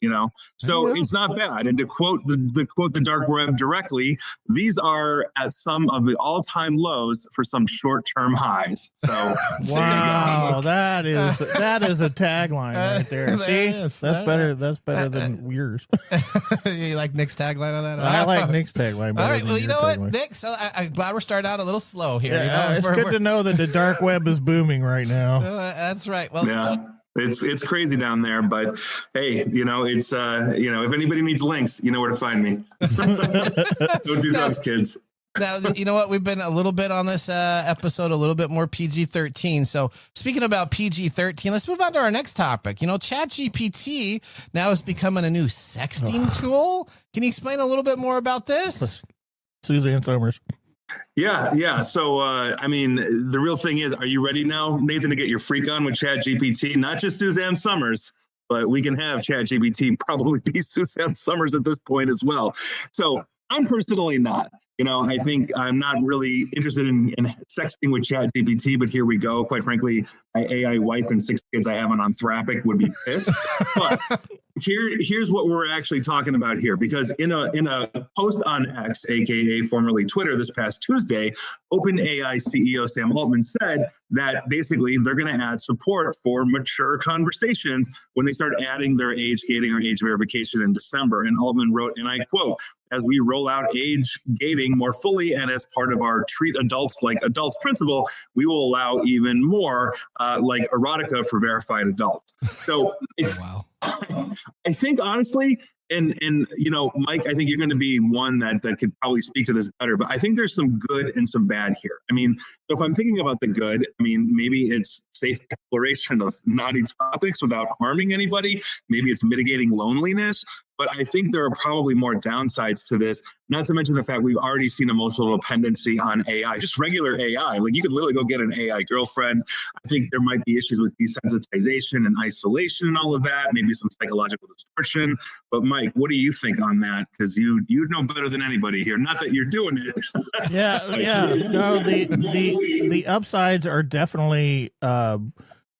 Speaker 8: So it's not bad. And to quote the dark web directly, these are at some of the all-time lows for some short-term highs. So
Speaker 3: wow, that is a tagline right there. See, that's better. That's better than yours.
Speaker 2: You like Nick's tagline on that?
Speaker 3: I like Nick's tagline.
Speaker 2: All right. Well, you know what, Nick? So I'm glad we're starting out a little slow here.
Speaker 3: Yeah, it's good to know that the dark web is booming right now.
Speaker 2: That's right. Well,
Speaker 8: yeah. It's crazy down there, but hey, it's if anybody needs links, you know where to find me. Don't do drugs, kids.
Speaker 2: Now, you know what? We've been a little bit on this episode, a little bit more PG-13. So speaking about PG-13, let's move on to our next topic. ChatGPT now is becoming a new sexting tool. Can you explain a little bit more about this?
Speaker 3: Suzanne Summers.
Speaker 8: Yeah. So, the real thing is, are you ready now, Nathan, to get your freak on with ChatGPT? Not just Suzanne Summers, but we can have ChatGPT probably be Suzanne Summers at this point as well. So I'm personally not. I think I'm not really interested in sexting with ChatGPT, but here we go. Quite frankly, my AI wife and 6 kids I have on Anthropic would be pissed. But here's what we're actually talking about here, because in a post on X, aka formerly Twitter, this past Tuesday, OpenAI CEO Sam Altman said that basically they're going to add support for mature conversations when they start adding their age gating or age verification in December. And Altman wrote, and I quote, "As we roll out age gating more fully and as part of our treat adults like adults principle, we will allow even more like erotica for verified adults." So
Speaker 2: wow.
Speaker 8: I think honestly, and Mike, I think you're going to be one that could probably speak to this better, but I think there's some good and some bad here. I mean, so if I'm thinking about the good, I mean, maybe it's safe exploration of naughty topics without harming anybody. Maybe it's mitigating loneliness. But I think there are probably more downsides to this, not to mention the fact we've already seen emotional dependency on AI, just regular AI. Like you could literally go get an AI girlfriend. I think there might be issues with desensitization and isolation and all of that, maybe some psychological distortion. But Mike, what do you think on that? Because you know better than anybody here. Not that you're doing it.
Speaker 3: Yeah. No, the upsides are definitely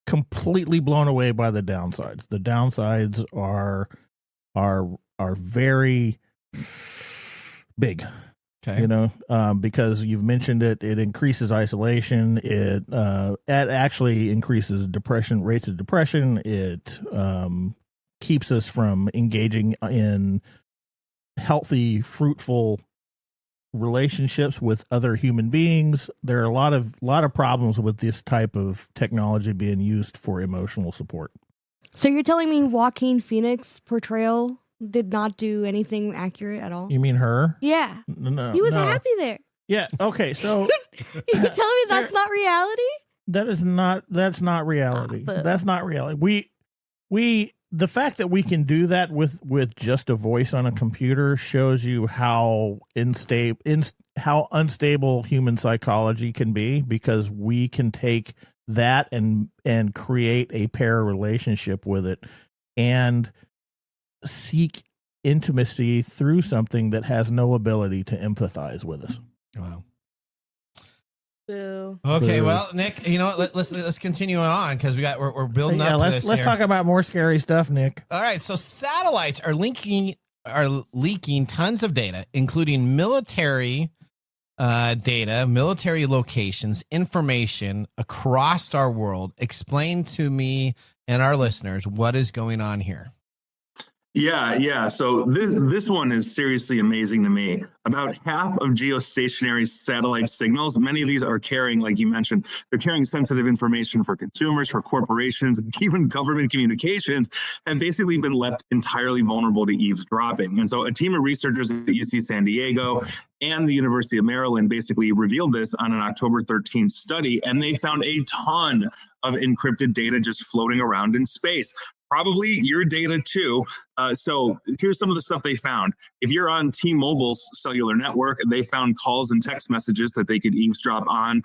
Speaker 3: completely blown away by the downsides. The downsides are very big.
Speaker 2: Okay.
Speaker 3: Because you've mentioned it increases isolation. It actually increases rates of depression. It keeps us from engaging in healthy, fruitful relationships with other human beings. There are a lot of problems with this type of technology being used for emotional support.
Speaker 5: So you're telling me Joaquin Phoenix portrayal did not do anything accurate at all?
Speaker 3: You mean her?
Speaker 5: Yeah.
Speaker 3: No.
Speaker 5: He was happy there.
Speaker 3: Yeah. Okay. So
Speaker 5: you're telling me that's not reality?
Speaker 3: That's not reality. That's not reality. The fact that we can do that with just a voice on a computer shows you how unstable human psychology can be, because we can take that and create a pair relationship with it and seek intimacy through something that has no ability to empathize with us.
Speaker 2: Wow.
Speaker 5: Boo.
Speaker 2: Okay,
Speaker 3: Boo.
Speaker 2: well, Nick, let's continue on, because we're building up.
Speaker 3: Let's talk about more scary stuff, Nick.
Speaker 2: All right, so satellites are leaking tons of data, including military data, military locations, information across our world. Explain to me and our listeners what is going on here.
Speaker 8: Yeah. So this one is seriously amazing to me. About half of geostationary satellite signals, many of these are carrying, like you mentioned, they're carrying sensitive information for consumers, for corporations, and even government communications, have basically been left entirely vulnerable to eavesdropping. And so a team of researchers at UC San Diego and the University of Maryland basically revealed this on an October 13th study, and they found a ton of encrypted data just floating around in space. Probably your data too. So here's some of the stuff they found. If you're on T-Mobile's cellular network, they found calls and text messages that they could eavesdrop on,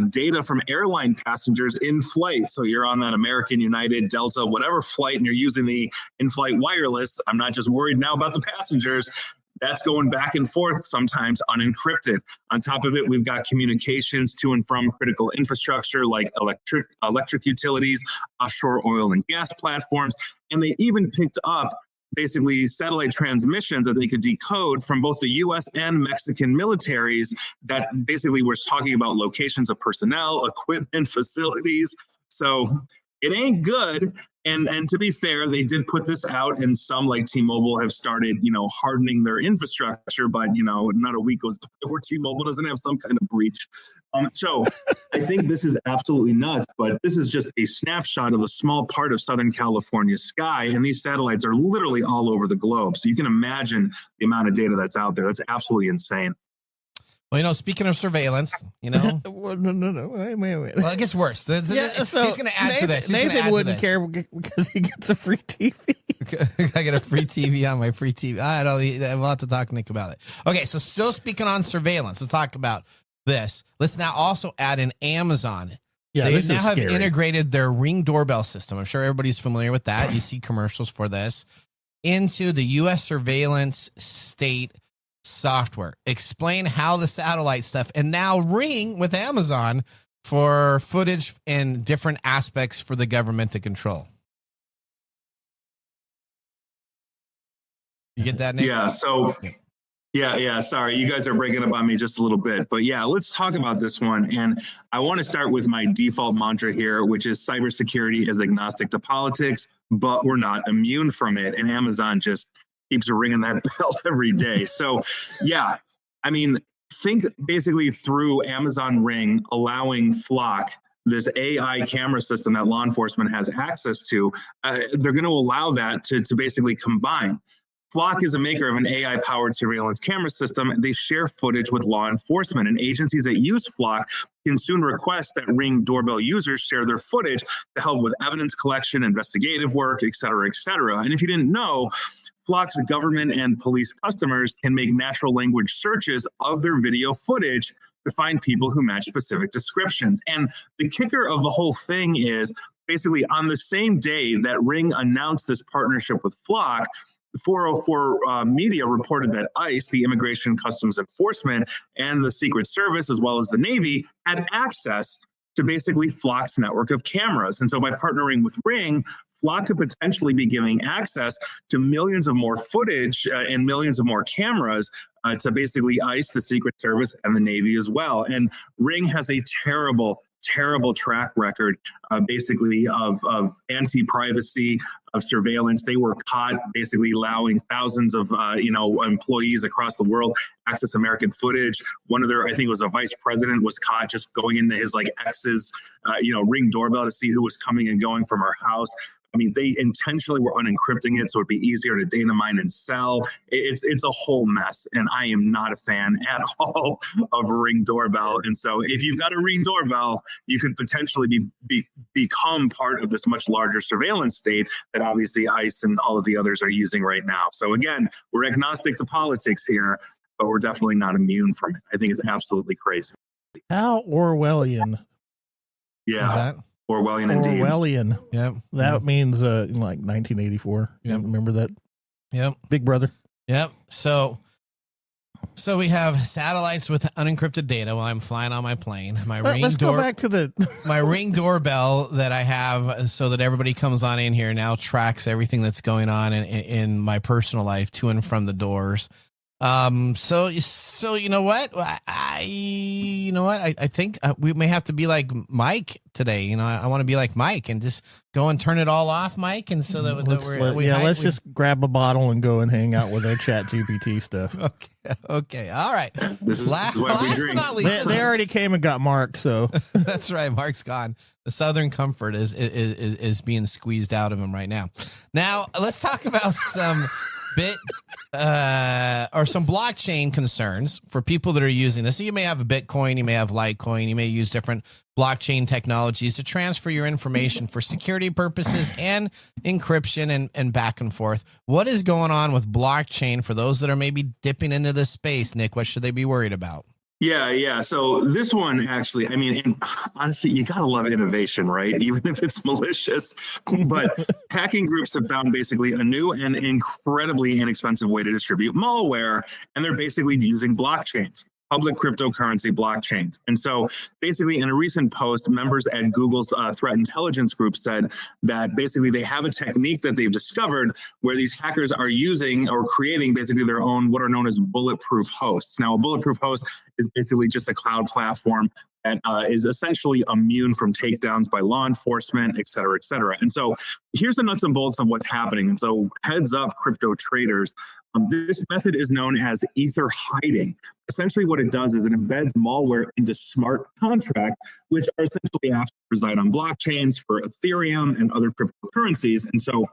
Speaker 8: data from airline passengers in flight. So you're on that American, United, Delta, whatever flight, and you're using the in-flight wireless. I'm not just worried now about the passengers. That's going back and forth, sometimes unencrypted. On top of it, we've got communications to and from critical infrastructure like electric utilities, offshore oil and gas platforms, and they even picked up basically satellite transmissions that they could decode from both the U.S. and Mexican militaries that basically were talking about locations of personnel, equipment, facilities. So it ain't good. And to be fair, they did put this out, and some like T-Mobile have started, hardening their infrastructure, but, not a week goes by where T-Mobile doesn't have some kind of breach. So I think this is absolutely nuts, but this is just a snapshot of a small part of Southern California's sky. And these satellites are literally all over the globe. So you can imagine the amount of data that's out there. That's absolutely insane.
Speaker 2: Well, speaking of surveillance,
Speaker 3: No. Wait.
Speaker 2: Well, it gets worse. He's going to add to this.
Speaker 3: Nathan wouldn't care because he gets a free TV.
Speaker 2: I get a free TV on my free TV. I don't. We'll have to talk to Nick about it. Okay, so still speaking on surveillance, let's talk about this. Let's now also add in Amazon.
Speaker 3: Yeah,
Speaker 2: they now have integrated their Ring doorbell system. I'm sure everybody's familiar with that. You see commercials for this into the U.S. surveillance state software. Explain how the satellite stuff, and now Ring with Amazon for footage and different aspects for the government to control. You get that, Nick?
Speaker 8: Yeah. So, yeah. Sorry, you guys are breaking up on me just a little bit. But yeah, let's talk about this one. And I want to start with my default mantra here, which is cybersecurity is agnostic to politics, but we're not immune from it. And Amazon just keeps ringing that bell every day. So, yeah, I mean, think basically through Amazon Ring, allowing Flock, this AI camera system that law enforcement has access to, they're going to allow that to basically combine. Flock is a maker of an AI-powered surveillance camera system. They share footage with law enforcement, and agencies that use Flock can soon request that Ring doorbell users share their footage to help with evidence collection, investigative work, et cetera, et cetera. And if you didn't know, Flock's government and police customers can make natural language searches of their video footage to find people who match specific descriptions. And the kicker of the whole thing is basically on the same day that Ring announced this partnership with Flock, 404 Media reported that ICE, the Immigration Customs Enforcement, and the Secret Service, as well as the Navy, had access to basically Flock's network of cameras. And so by partnering with Ring, Flock could potentially be giving access to millions of more footage and millions of more cameras to basically ICE, the Secret Service, and the Navy as well. And Ring has a terrible track record, basically of anti-privacy, of surveillance. They were caught basically allowing thousands of employees across the world access American footage. One of their, I think it was a vice president, was caught just going into his ex's Ring doorbell to see who was coming and going from her house. I mean, they intentionally were unencrypting it so it'd be easier to data mine and sell. It's a whole mess, and I am not a fan at all of Ring doorbell. And so if you've got a Ring doorbell, you could potentially become part of this much larger surveillance state that obviously ICE and all of the others are using right now. So again, we're agnostic to politics here, but we're definitely not immune from it. I think it's absolutely crazy.
Speaker 3: How Orwellian.
Speaker 8: Yeah. Orwellian indeed.
Speaker 3: Orwellian.
Speaker 2: Yep.
Speaker 3: That means like 1984.
Speaker 2: Yep.
Speaker 3: Remember that?
Speaker 2: Yep.
Speaker 3: Big Brother.
Speaker 2: Yep. So we have satellites with unencrypted data while I'm flying on my plane.
Speaker 3: Let's go back to the
Speaker 2: my Ring doorbell that I have so that everybody comes on in here now tracks everything that's going on in my personal life to and from the doors. So you know what? I think we may have to be like Mike today. I want to be like Mike and just go and turn it all off, Mike. And so
Speaker 3: let's just grab a bottle and go and hang out with our Chat GPT stuff.
Speaker 2: Okay. All right.
Speaker 8: This is
Speaker 2: last but not least,
Speaker 3: they already came and got Mark. So
Speaker 2: that's right. Mark's gone. The Southern comfort is being squeezed out of him right now. Now let's talk about some or some blockchain concerns for people that are using this. So you may have a Bitcoin, you may have Litecoin, you may use different blockchain technologies to transfer your information for security purposes and encryption and back and forth. What is going on with blockchain for those that are maybe dipping into this space, Nick? What should they be worried about?
Speaker 8: Yeah. So this one actually, I mean, honestly, you gotta love innovation, right? Even if it's malicious. But hacking groups have found basically a new and incredibly inexpensive way to distribute malware, and they're basically using blockchains. Public cryptocurrency blockchains. And so basically in a recent post, members at Google's threat intelligence group said that basically they have a technique that they've discovered where these hackers are using or creating basically their own what are known as bulletproof hosts. Now, a bulletproof host is basically just a cloud platform that is essentially immune from takedowns by law enforcement, et cetera, et cetera. And so here's the nuts and bolts of what's happening. And so heads up, crypto traders. This method is known as ether hiding. Essentially what it does is it embeds malware into smart contracts, which are essentially apps that reside on blockchains for Ethereum and other cryptocurrencies. And so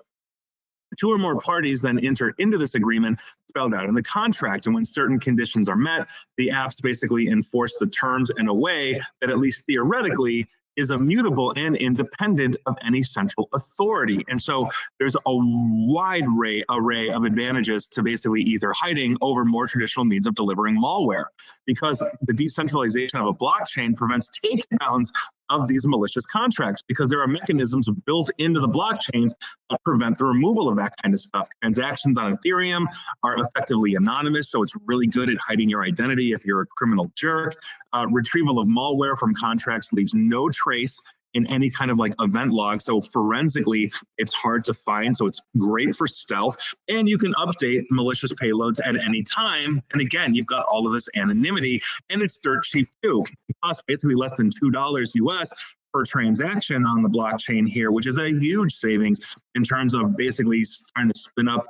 Speaker 8: two or more parties then enter into this agreement spelled out in the contract. And when certain conditions are met, the apps basically enforce the terms in a way that at least theoretically is immutable and independent of any central authority. And so there's a wide array of advantages to basically ether hiding over more traditional means of delivering malware. because the decentralization of a blockchain prevents takedowns of these malicious contracts, because there are mechanisms built into the blockchains that prevent the removal of that kind of stuff. Transactions on Ethereum are effectively anonymous, so it's really good at hiding your identity if you're a criminal jerk. Retrieval of malware from contracts leaves no trace in any kind of like event log. So forensically, it's hard to find. So it's great for stealth. And you can update malicious payloads at any time. And again, you've got all of this anonymity, and it's dirt cheap too. It costs basically less than $2 US per transaction on the blockchain here, which is a huge savings in terms of basically trying to spin up,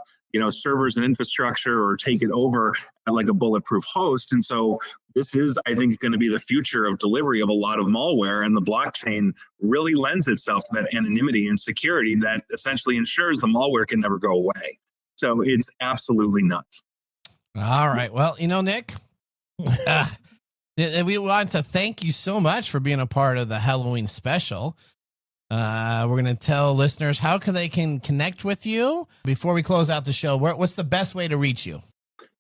Speaker 8: servers and infrastructure or take it over at like a bulletproof host. And so this is, I think, going to be the future of delivery of a lot of malware, and the blockchain really lends itself to that anonymity and security that essentially ensures the malware can never go away. So it's absolutely nuts.
Speaker 2: All right. Well, Nick, we want to thank you so much for being a part of the Halloween special. We're going to tell listeners how they can connect with you. Before we close out the show, what's the best way to reach you?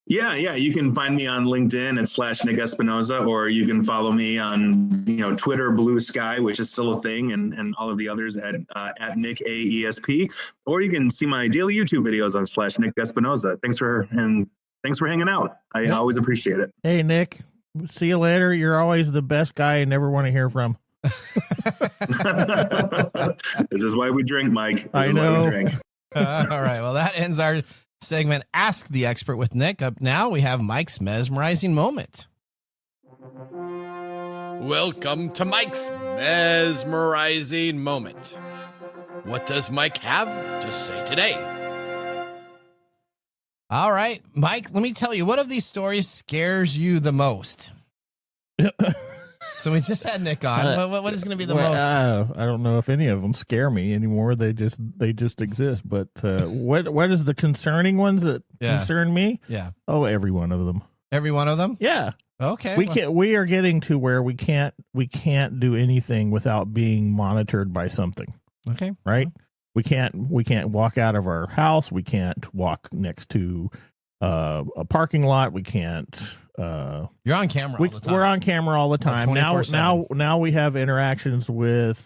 Speaker 8: Yeah. You can find me on LinkedIn at /Nick Espinoza, or you can follow me on, Twitter, Blue Sky, which is still a thing, and all of the others at Nick AESP, or you can see my daily YouTube videos on /Nick Espinoza. Thanks for hanging out. I always appreciate it.
Speaker 3: Hey, Nick, see you later. You're always the best guy I never want to hear from.
Speaker 8: This is why we drink, Mike.
Speaker 3: I know.
Speaker 2: All right. Well, that ends our segment, Ask the Expert with Nick. Up now, we have Mike's mesmerizing moment. Welcome to Mike's mesmerizing moment. What does Mike have to say today? All right, Mike, let me tell you, what of these stories scares you the most? So we just had Nick on. What is going to be the most?
Speaker 3: I don't know if any of them scare me anymore. They just exist. But what is the concerning ones that concern me?
Speaker 2: Yeah.
Speaker 3: Oh, every one of them.
Speaker 2: Every one of them?
Speaker 3: Yeah.
Speaker 2: Okay.
Speaker 3: We are getting to where we can't do anything without being monitored by something.
Speaker 2: Okay.
Speaker 3: Right? We can't walk out of our house. We can't walk next to a parking lot. We can't.
Speaker 2: You're on camera all the time.
Speaker 3: We're on camera all the time. Now we have interactions with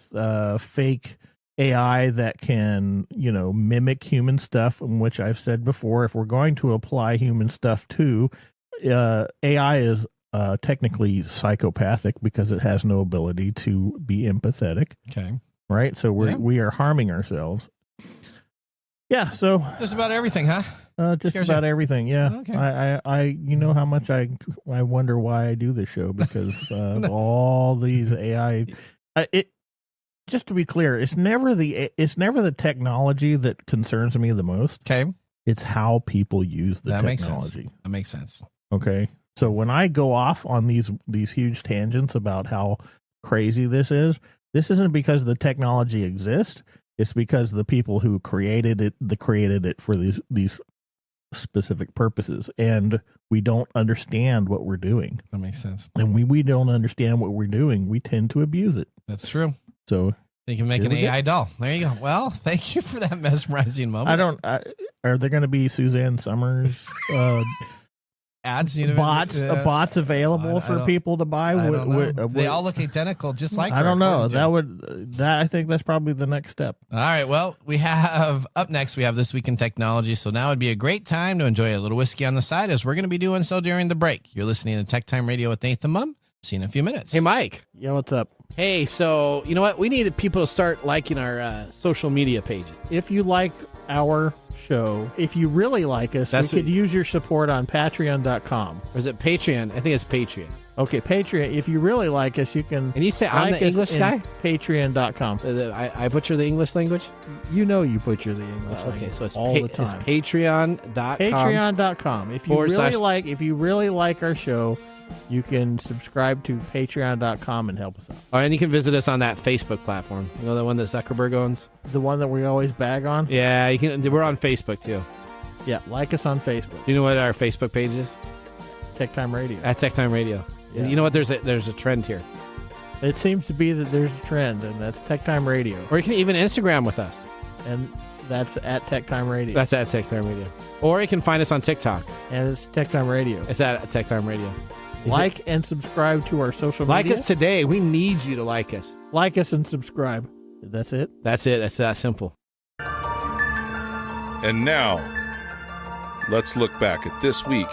Speaker 3: fake AI that can, mimic human stuff, in which I've said before, if we're going to apply human stuff to AI is technically psychopathic because it has no ability to be empathetic.
Speaker 2: Okay.
Speaker 3: Right. So we are harming ourselves. Yeah. So
Speaker 2: just about everything, huh?
Speaker 3: Just about everything. Yeah.
Speaker 2: Okay.
Speaker 3: I how much I wonder why I do this show, because all these AI, just to be clear, it's never the technology that concerns me the most.
Speaker 2: Okay.
Speaker 3: It's how people use the technology.
Speaker 2: That makes sense.
Speaker 3: Okay. So when I go off on these huge tangents about how crazy this isn't because the technology exists. It's because the people who created it for these specific purposes, and we don't understand what we're doing.
Speaker 2: That makes sense.
Speaker 3: And we don't understand what we're doing, we tend to abuse it.
Speaker 2: That's true.
Speaker 3: So
Speaker 2: you can make an AI doll. There you go. Well, thank you for that mesmerizing moment.
Speaker 3: Are there going to be Suzanne Summers
Speaker 2: ads?
Speaker 3: Bots available for people to buy?
Speaker 2: They all look identical, just like
Speaker 3: I don't know. I think that's probably the next step.
Speaker 2: All right. Well, up next, we have This Week in Technology. So now would be a great time to enjoy a little whiskey on the side, as we're going to be doing so during the break. You're listening to TechTime Radio with Nathan Mumm. See you in a few minutes.
Speaker 9: Hey, Mike.
Speaker 3: Yeah, what's up?
Speaker 9: Hey, so you know what? We need people to start liking our social media pages.
Speaker 3: If you like our show, if you really like us, we could use your support on patreon.com.
Speaker 9: Or is it Patreon? I think it's Patreon.
Speaker 3: Okay, Patreon. If you really like us, you can.
Speaker 9: And you say I'm the English guy?
Speaker 3: Patreon.com.
Speaker 9: I butcher the English language?
Speaker 3: You butcher the English language.
Speaker 9: Okay, so it's
Speaker 3: all the time.
Speaker 9: It's Patreon.com.
Speaker 3: Patreon.com. If you really like our show, you can subscribe to patreon.com and help us out.
Speaker 9: Oh, and you can visit us on that Facebook platform. You know, the one that Zuckerberg owns?
Speaker 3: The one that we always bag on?
Speaker 9: Yeah, you can. We're on Facebook, too.
Speaker 3: Yeah, like us on Facebook.
Speaker 9: Do you know what our Facebook page is?
Speaker 3: TechTime Radio.
Speaker 9: At TechTime Radio. Yeah. You know what? There's a trend here.
Speaker 3: It seems to be that there's a trend, and that's TechTime Radio.
Speaker 9: Or you can even Instagram with us.
Speaker 3: And that's at TechTime Radio.
Speaker 9: That's at TechTime Radio. Or you can find us on TikTok.
Speaker 3: And it's TechTime Radio.
Speaker 9: It's at TechTime Radio.
Speaker 10: Like and subscribe to our social
Speaker 9: Like
Speaker 10: media.
Speaker 9: us today. We need you to like us.
Speaker 10: Like us and subscribe. That's it?
Speaker 9: That's it. That's that simple.
Speaker 1: And now, let's look back at this week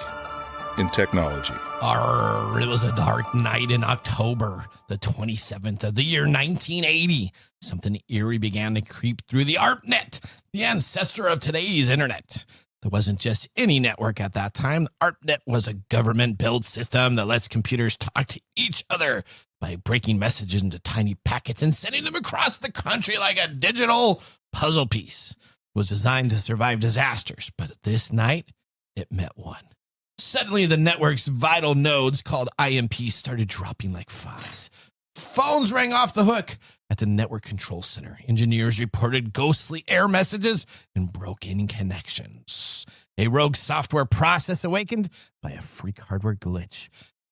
Speaker 1: in technology.
Speaker 2: It was a dark night in October, the 27th of the year 1980. Something eerie began to creep through the ARPANET, the ancestor of today's internet. There wasn't just any network at that time. The ARPANET was a government-built system that lets computers talk to each other by breaking messages into tiny packets and sending them across the country like a digital puzzle piece. It was designed to survive disasters, but this night, it met one. Suddenly, the network's vital nodes, called IMPs, started dropping like flies. Phones rang off the hook at the network control center. Engineers reported ghostly error messages and broken connections. A rogue software process awakened by a freak hardware glitch,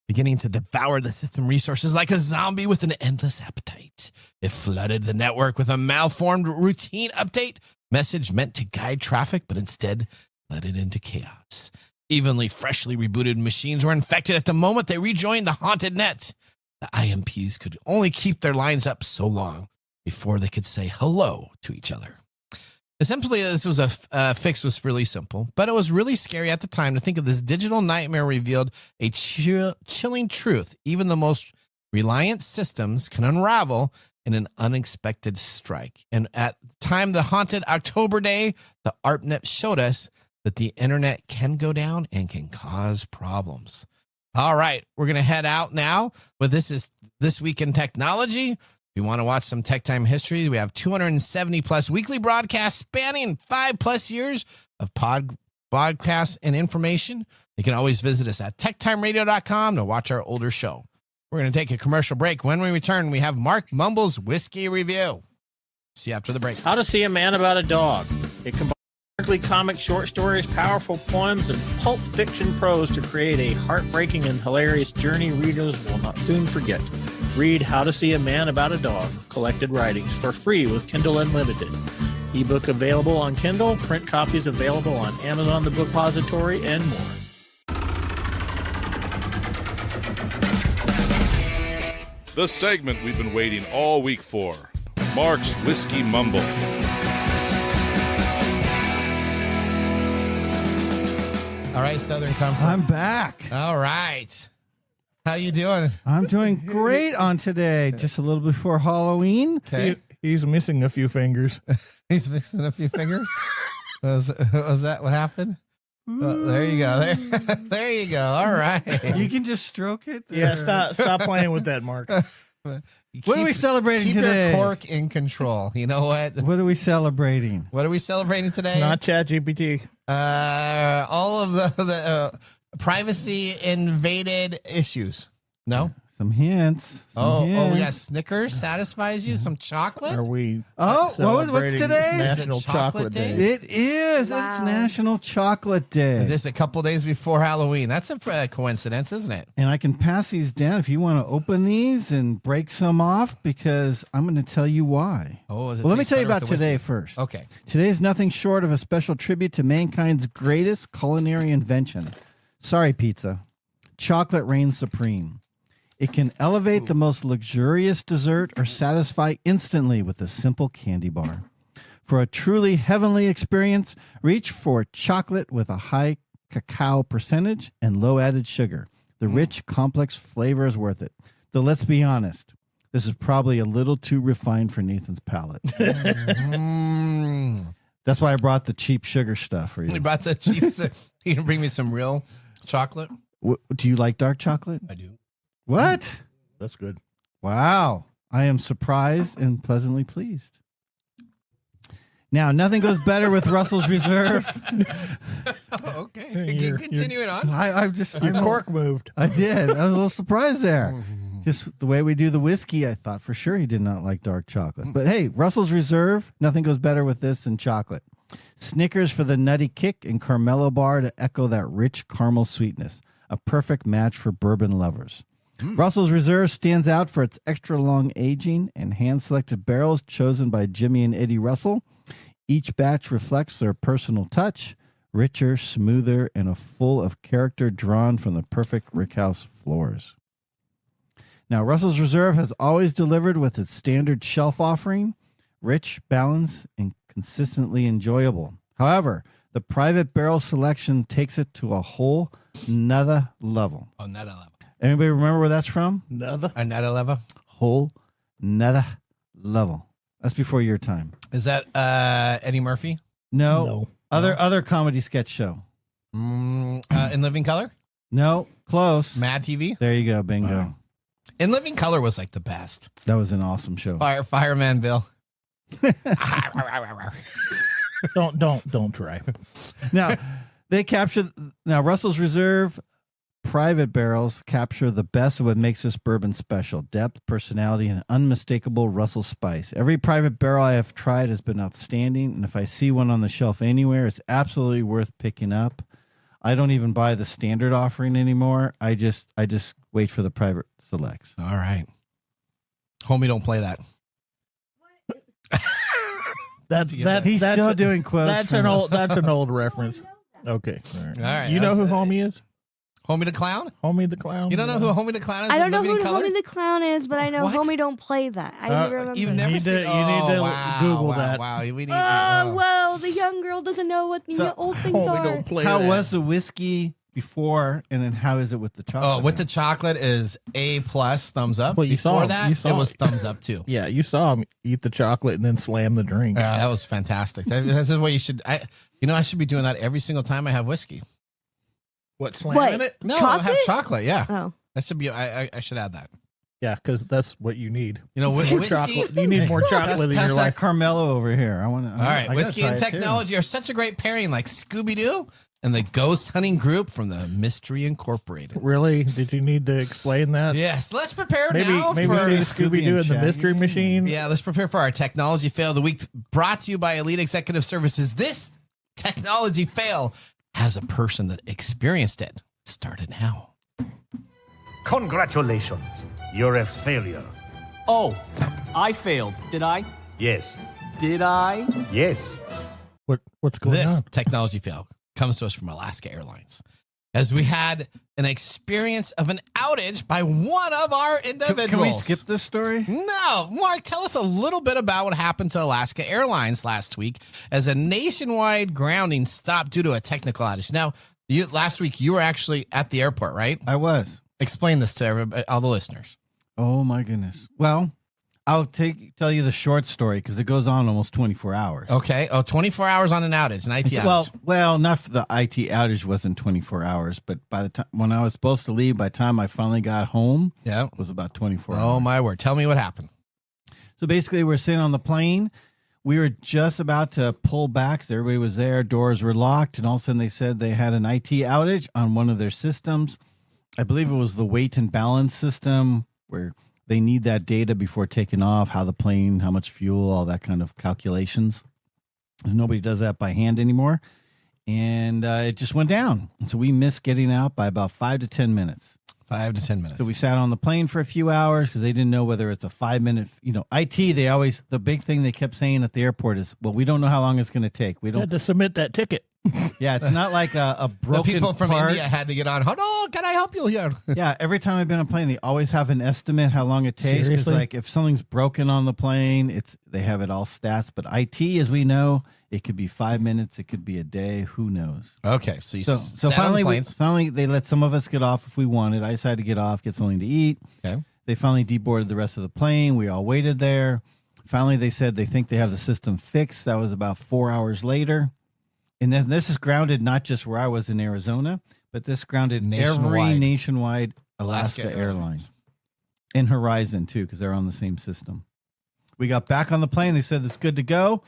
Speaker 2: beginning to devour the system resources like a zombie with an endless appetite. It flooded the network with a malformed routine update message meant to guide traffic, but instead led it into chaos. Evenly freshly rebooted machines were infected at the moment they rejoined the haunted net. The IMPs could only keep their lines up so long before they could say hello to each other. Essentially, this was a fix was really simple, but it was really scary at the time to think of this digital nightmare revealed a chilling truth. Even the most reliant systems can unravel in an unexpected strike. And at the time, the haunted October day, the ARPANET showed us that the internet can go down and can cause problems. All right, we're going to head out now, but this week in technology. If you want to watch some Tech Time history, we have 270 plus weekly broadcasts spanning 5+ years of podcasts and information. You can always visit us at techtimeradio.com to watch our older show. We're going to take a commercial break. When we return, we have Mark Mumble's Whiskey Review. See you after the break.
Speaker 10: How to See a Man About a Dog. It combines comic short stories, powerful poems, and pulp fiction prose to create a heartbreaking and hilarious journey readers will not soon forget. Read How to See a Man About a Dog, collected writings, for free with Kindle Unlimited. Ebook available on Kindle, print copies available on Amazon the Book Depository, and more.
Speaker 1: The segment we've been waiting all week for. Mark's Whiskey Mumble.
Speaker 2: All right, Southern Comfort.
Speaker 7: I'm back.
Speaker 2: All right. How you doing?
Speaker 7: I'm doing great on today. Just a little before Halloween.
Speaker 2: Okay.
Speaker 3: He's missing a few fingers.
Speaker 2: He's missing a few fingers. Was that what happened? Oh, there you go. There you go. All right.
Speaker 7: You can just stroke it.
Speaker 3: Yeah, stop playing with that, Mark.
Speaker 7: What are we celebrating today?
Speaker 2: Keep your cork in control. You know what?
Speaker 7: What are we celebrating?
Speaker 2: What are we celebrating today?
Speaker 3: Not ChatGPT.
Speaker 2: All of the privacy invaded issues. No?
Speaker 7: Some hints.
Speaker 2: We got Snickers satisfies you. Some chocolate.
Speaker 3: Are we?
Speaker 7: What's today?
Speaker 3: National Chocolate Day.
Speaker 7: It is.
Speaker 5: Wow.
Speaker 7: It's National Chocolate Day.
Speaker 2: Is this a couple days before Halloween? That's a coincidence, isn't it?
Speaker 7: And I can pass these down if you want to open these and break some off, because I'm going to tell you why.
Speaker 2: Oh,
Speaker 7: well, let me tell you about today first.
Speaker 2: Okay.
Speaker 7: Today is nothing short of a special tribute to mankind's greatest culinary invention. Sorry, pizza. Chocolate reigns supreme. It can elevate the most luxurious dessert or satisfy instantly with a simple candy bar. For a truly heavenly experience, reach for chocolate with a high cacao percentage and low added sugar. The rich, complex flavor is worth it. Though let's be honest, this is probably a little too refined for Nathan's palate. That's why I brought the cheap sugar stuff for you.
Speaker 2: You brought the cheap. You can bring me some real chocolate.
Speaker 7: Do you like dark chocolate?
Speaker 2: I do.
Speaker 7: What?
Speaker 3: That's good.
Speaker 7: Wow. I am surprised and pleasantly pleased. Now, nothing goes better with Russell's Reserve.
Speaker 2: Okay. Continue it on.
Speaker 3: Your cork moved.
Speaker 7: I did. I was a little surprised there. Just the way we do the whiskey, I thought for sure he did not like dark chocolate. But hey, Russell's Reserve, nothing goes better with this than chocolate. Snickers for the nutty kick and Carmelo bar to echo that rich caramel sweetness. A perfect match for bourbon lovers. Russell's Reserve stands out for its extra long aging and hand-selected barrels chosen by Jimmy and Eddie Russell. Each batch reflects their personal touch. richer, smoother, and full of character drawn from the perfect rickhouse floors. Now, Russell's Reserve has always delivered with its standard shelf offering, rich, balanced, and consistently enjoyable. However, the private barrel selection takes it to a whole nother level.
Speaker 2: Another level.
Speaker 7: Anybody remember where that's from?
Speaker 2: Another level.
Speaker 7: Whole nother level. That's before your time.
Speaker 2: Is that Eddie Murphy?
Speaker 7: No. Other comedy sketch show.
Speaker 2: In Living Color?
Speaker 7: No. Close.
Speaker 2: Mad TV?
Speaker 7: There you go. Bingo.
Speaker 2: In Living Color was like the best.
Speaker 7: That was an awesome show.
Speaker 2: Fireman Bill.
Speaker 3: Don't try.
Speaker 7: Now, Russell's Reserve private barrels capture the best of what makes this bourbon special: depth, personality, and unmistakable Russell spice. Every private barrel I have tried has been outstanding, and if I see one on the shelf anywhere, it's absolutely worth picking up. I don't even buy the standard offering anymore. I just wait for the private selects.
Speaker 2: All right. Homie, don't play that.
Speaker 7: He's still doing quotes.
Speaker 3: That's an old reference. Okay. All right. You know who Homie is?
Speaker 2: Homie the Clown?
Speaker 3: Homie the Clown.
Speaker 2: You don't know who Homie the Clown is?
Speaker 5: I don't know who Homie the Clown is, but I know
Speaker 2: What?
Speaker 5: Homie don't play that. I never remember.
Speaker 2: You've never
Speaker 3: You
Speaker 2: seen
Speaker 3: need to Google that.
Speaker 2: Wow, we need
Speaker 5: Well, the young girl doesn't know what the old things
Speaker 3: Homie
Speaker 5: are.
Speaker 3: don't play
Speaker 7: How
Speaker 3: that.
Speaker 7: was the whiskey before, and then how is it with the chocolate?
Speaker 2: Oh, with the chocolate is A+, thumbs up.
Speaker 3: Well, you
Speaker 2: Before
Speaker 3: saw-
Speaker 2: that,
Speaker 3: you saw-
Speaker 2: it was thumbs up too.
Speaker 3: Yeah, you saw him eat the chocolate and then slam the drink.
Speaker 2: Yeah, that was fantastic. That's the way you should. I should be doing that every single time I have whiskey.
Speaker 3: What, slamming it?
Speaker 2: No, I
Speaker 5: Chocolate?
Speaker 2: have chocolate. Yeah,
Speaker 5: Oh.
Speaker 2: that should be. I should add that.
Speaker 3: Yeah, because that's what you need.
Speaker 2: You know,
Speaker 3: More
Speaker 2: whiskey.
Speaker 3: chocolate. You need more chocolate in
Speaker 7: Pass
Speaker 3: your
Speaker 7: that
Speaker 3: life.
Speaker 7: Carmelo over here. I want to.
Speaker 2: All right, whiskey and technology are such a great pairing, like Scooby Doo and the ghost hunting group from the Mystery Incorporated.
Speaker 3: Really? Did you need to explain that?
Speaker 2: Yes, let's prepare
Speaker 3: Maybe
Speaker 2: now
Speaker 3: see
Speaker 2: for.
Speaker 3: Scooby Doo and the
Speaker 7: Shaggy.
Speaker 3: Mystery Machine.
Speaker 2: Yeah, let's prepare for our technology fail of the week, brought to you by Elite Executive Services. This technology fail has a person that experienced it. Started now.
Speaker 11: Congratulations. You're a failure.
Speaker 12: Oh, I failed. Did I?
Speaker 11: Yes.
Speaker 12: Did I?
Speaker 11: Yes.
Speaker 3: What's going
Speaker 2: This
Speaker 3: on?
Speaker 2: technology fail comes to us from Alaska Airlines, as we had an experience of an outage by one of our individuals.
Speaker 7: Can we skip this story?
Speaker 2: No. Mark, tell us a little bit about what happened to Alaska Airlines last week as a nationwide grounding stopped due to a technical outage. Now, last week you were actually at the airport, right?
Speaker 7: I was.
Speaker 2: Explain this to everybody, all the listeners.
Speaker 7: Oh my goodness. Well, I'll tell you the short story because it goes on almost 24 hours.
Speaker 2: Okay. Oh, 24 hours on an outage, an IT outage.
Speaker 7: Well, not for the IT outage wasn't 24 hours, but by the time when I was supposed to leave, by the time I finally got home,
Speaker 2: yeah,
Speaker 7: it was about 24 hours.
Speaker 2: Oh my word. Tell me what happened.
Speaker 7: So basically we're sitting on the plane. We were just about to pull back. Everybody was there. Doors were locked. And all of a sudden they said they had an IT outage on one of their systems. I believe it was the weight and balance system where they need that data before taking off, how the plane, how much fuel, all that kind of calculations. Because nobody does that by hand anymore. And it just went down. And so we missed getting out by about 5 to 10 minutes.
Speaker 2: 5 to 10 minutes.
Speaker 7: So we sat on the plane for a few hours because they didn't know whether it's a 5-minute, IT, the big thing they kept saying at the airport is, well, we don't know how long it's going to take. We
Speaker 3: You had
Speaker 7: don't.
Speaker 3: to submit that ticket.
Speaker 7: Yeah, it's not like a broken
Speaker 2: The people from
Speaker 7: part.
Speaker 2: India had to get on. Hold on, can I help you here?
Speaker 7: Yeah, every time I've been on a plane, they always have an estimate how long it takes. 'Cause,
Speaker 3: Seriously?
Speaker 7: like if something's broken on the plane, they have it all stats. But IT, as we know, it could be 5 minutes, it could be a day. Who knows?
Speaker 2: Okay, so you
Speaker 7: So
Speaker 2: sat on
Speaker 7: finally,
Speaker 2: the planes.
Speaker 7: finally, they let some of us get off if we wanted. I decided to get off, get something to eat.
Speaker 2: Okay.
Speaker 7: They finally deboarded the rest of the plane. We all waited there. Finally, they said they think they have the system fixed. That was about 4 hours later. And then this is grounded not just where I was in Arizona, but this grounded every nationwide Alaska Airlines. And Horizon, too, because they're on the same system. We got back on the plane. They said it's good to go.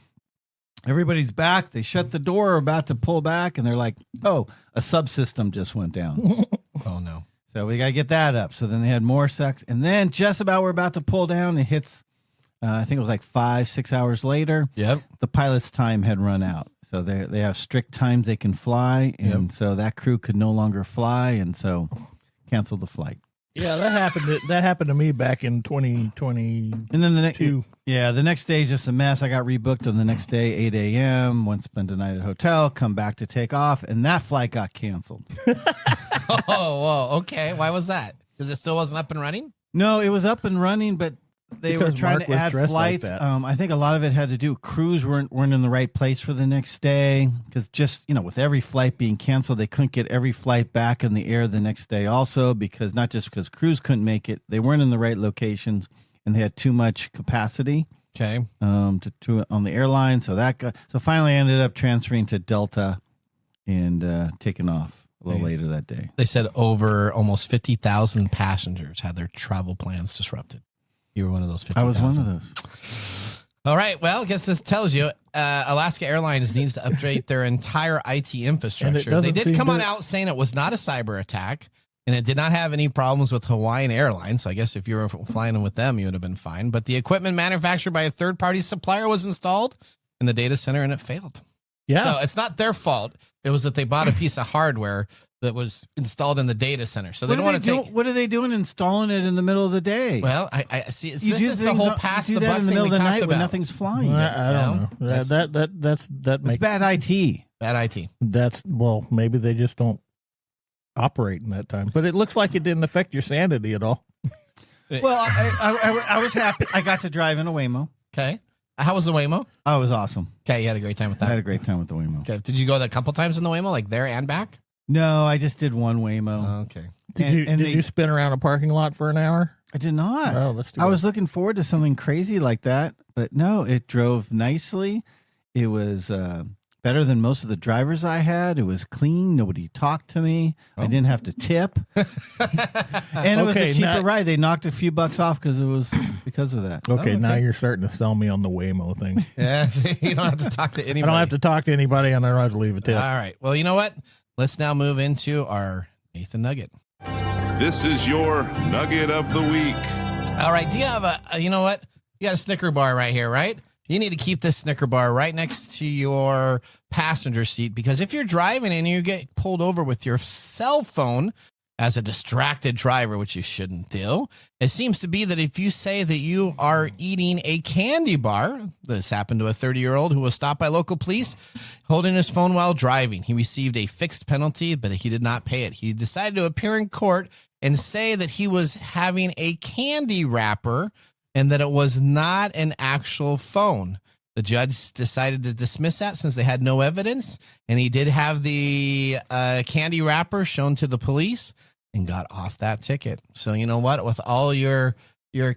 Speaker 7: Everybody's back. They shut the door, about to pull back, and they're like, oh, a subsystem just went down.
Speaker 2: Oh, no.
Speaker 7: So we got to get that up. So then they had more sex. And then just about we're about to pull down, it hits, I think it was like 5-6 hours later.
Speaker 2: Yep.
Speaker 7: The pilot's time had run out. So they have strict times they can fly. And so that crew could no longer fly. And so canceled the flight.
Speaker 3: Yeah, that happened to me back in 2022.
Speaker 7: And then the next day is just a mess. I got rebooked on the next day, 8 a.m. Went to spend a night at a hotel, come back to take off, and that flight got canceled.
Speaker 2: Oh, whoa, okay. Why was that? Because it still wasn't up and running?
Speaker 7: No, it was up and running, but they were trying to add flights.
Speaker 3: Like
Speaker 7: I think a lot of it had to do crews weren't in the right place for the next day because just with every flight being canceled, they couldn't get every flight back in the air the next day. Also, because not just because crews couldn't make it, they weren't in the right locations and they had too much capacity.
Speaker 2: Okay.
Speaker 7: To on the airline, so finally I ended up transferring to Delta and taking off a little later that day.
Speaker 2: They said over almost 50,000 passengers had their travel plans disrupted. You were one of those 50,000.
Speaker 7: I was one of those.
Speaker 2: All right. Well, I guess this tells you Alaska Airlines needs to update their entire IT infrastructure. They did come out saying it was not a cyber attack, and it did not have any problems with Hawaiian Airlines. So I guess if you were flying with them, you would have been fine. But the equipment manufactured by a third-party supplier was installed in the data center, and it failed.
Speaker 3: Yeah.
Speaker 2: So it's not their fault. It was that they bought a piece of hardware that was installed in the data center. So they don't want to take.
Speaker 7: What are they doing installing it in the middle of the day?
Speaker 2: Well, I see. This is the whole pass the buck
Speaker 7: in the
Speaker 2: thing
Speaker 7: middle
Speaker 2: we
Speaker 7: of the
Speaker 2: talked
Speaker 7: night
Speaker 2: about.
Speaker 7: when nothing's flying.
Speaker 3: I don't know. That makes
Speaker 7: bad IT.
Speaker 2: Bad IT.
Speaker 3: Maybe they just don't operate in that time. But it looks like it didn't affect your sanity at all.
Speaker 7: Well, I was happy. I got to drive in a Waymo.
Speaker 2: Okay. How was the Waymo?
Speaker 7: Oh, it was awesome.
Speaker 2: Okay, you had a great time with that.
Speaker 7: I had a great time with the Waymo.
Speaker 2: Okay. Did you go a couple times in the Waymo, like there and back?
Speaker 7: No, I just did one Waymo.
Speaker 2: Okay.
Speaker 3: Did you spin around a parking lot for an hour?
Speaker 7: I did not.
Speaker 3: Oh, that's too
Speaker 7: I
Speaker 3: bad.
Speaker 7: was looking forward to something crazy like that, but no, it drove nicely. It was better than most of the drivers I had. It was clean. Nobody talked to me. I didn't have to tip. And it was a cheaper ride. They knocked a few bucks off because of that.
Speaker 3: Okay, now you're starting to sell me on the Waymo thing.
Speaker 2: Yeah, you don't have to talk to anybody.
Speaker 3: I don't have to talk to anybody, and I don't have to leave a tip.
Speaker 2: All right. Well, you know what? Let's now move into our Nathan Nugget.
Speaker 1: This is your Nugget of the Week.
Speaker 2: All right. Do you have you know what? You got a Snicker bar right here, right? You need to keep this Snicker bar right next to your passenger seat because if you're driving and you get pulled over with your cell phone as a distracted driver, which you shouldn't do, it seems to be that if you say that you are eating a candy bar, this happened to a 30-year-old who was stopped by local police holding his phone while driving. He received a fixed penalty, but he did not pay it. He decided to appear in court and say that he was having a candy wrapper and that it was not an actual phone. The judge decided to dismiss that since they had no evidence, and he did have the candy wrapper shown to the police and got off that ticket. So you know what? With all your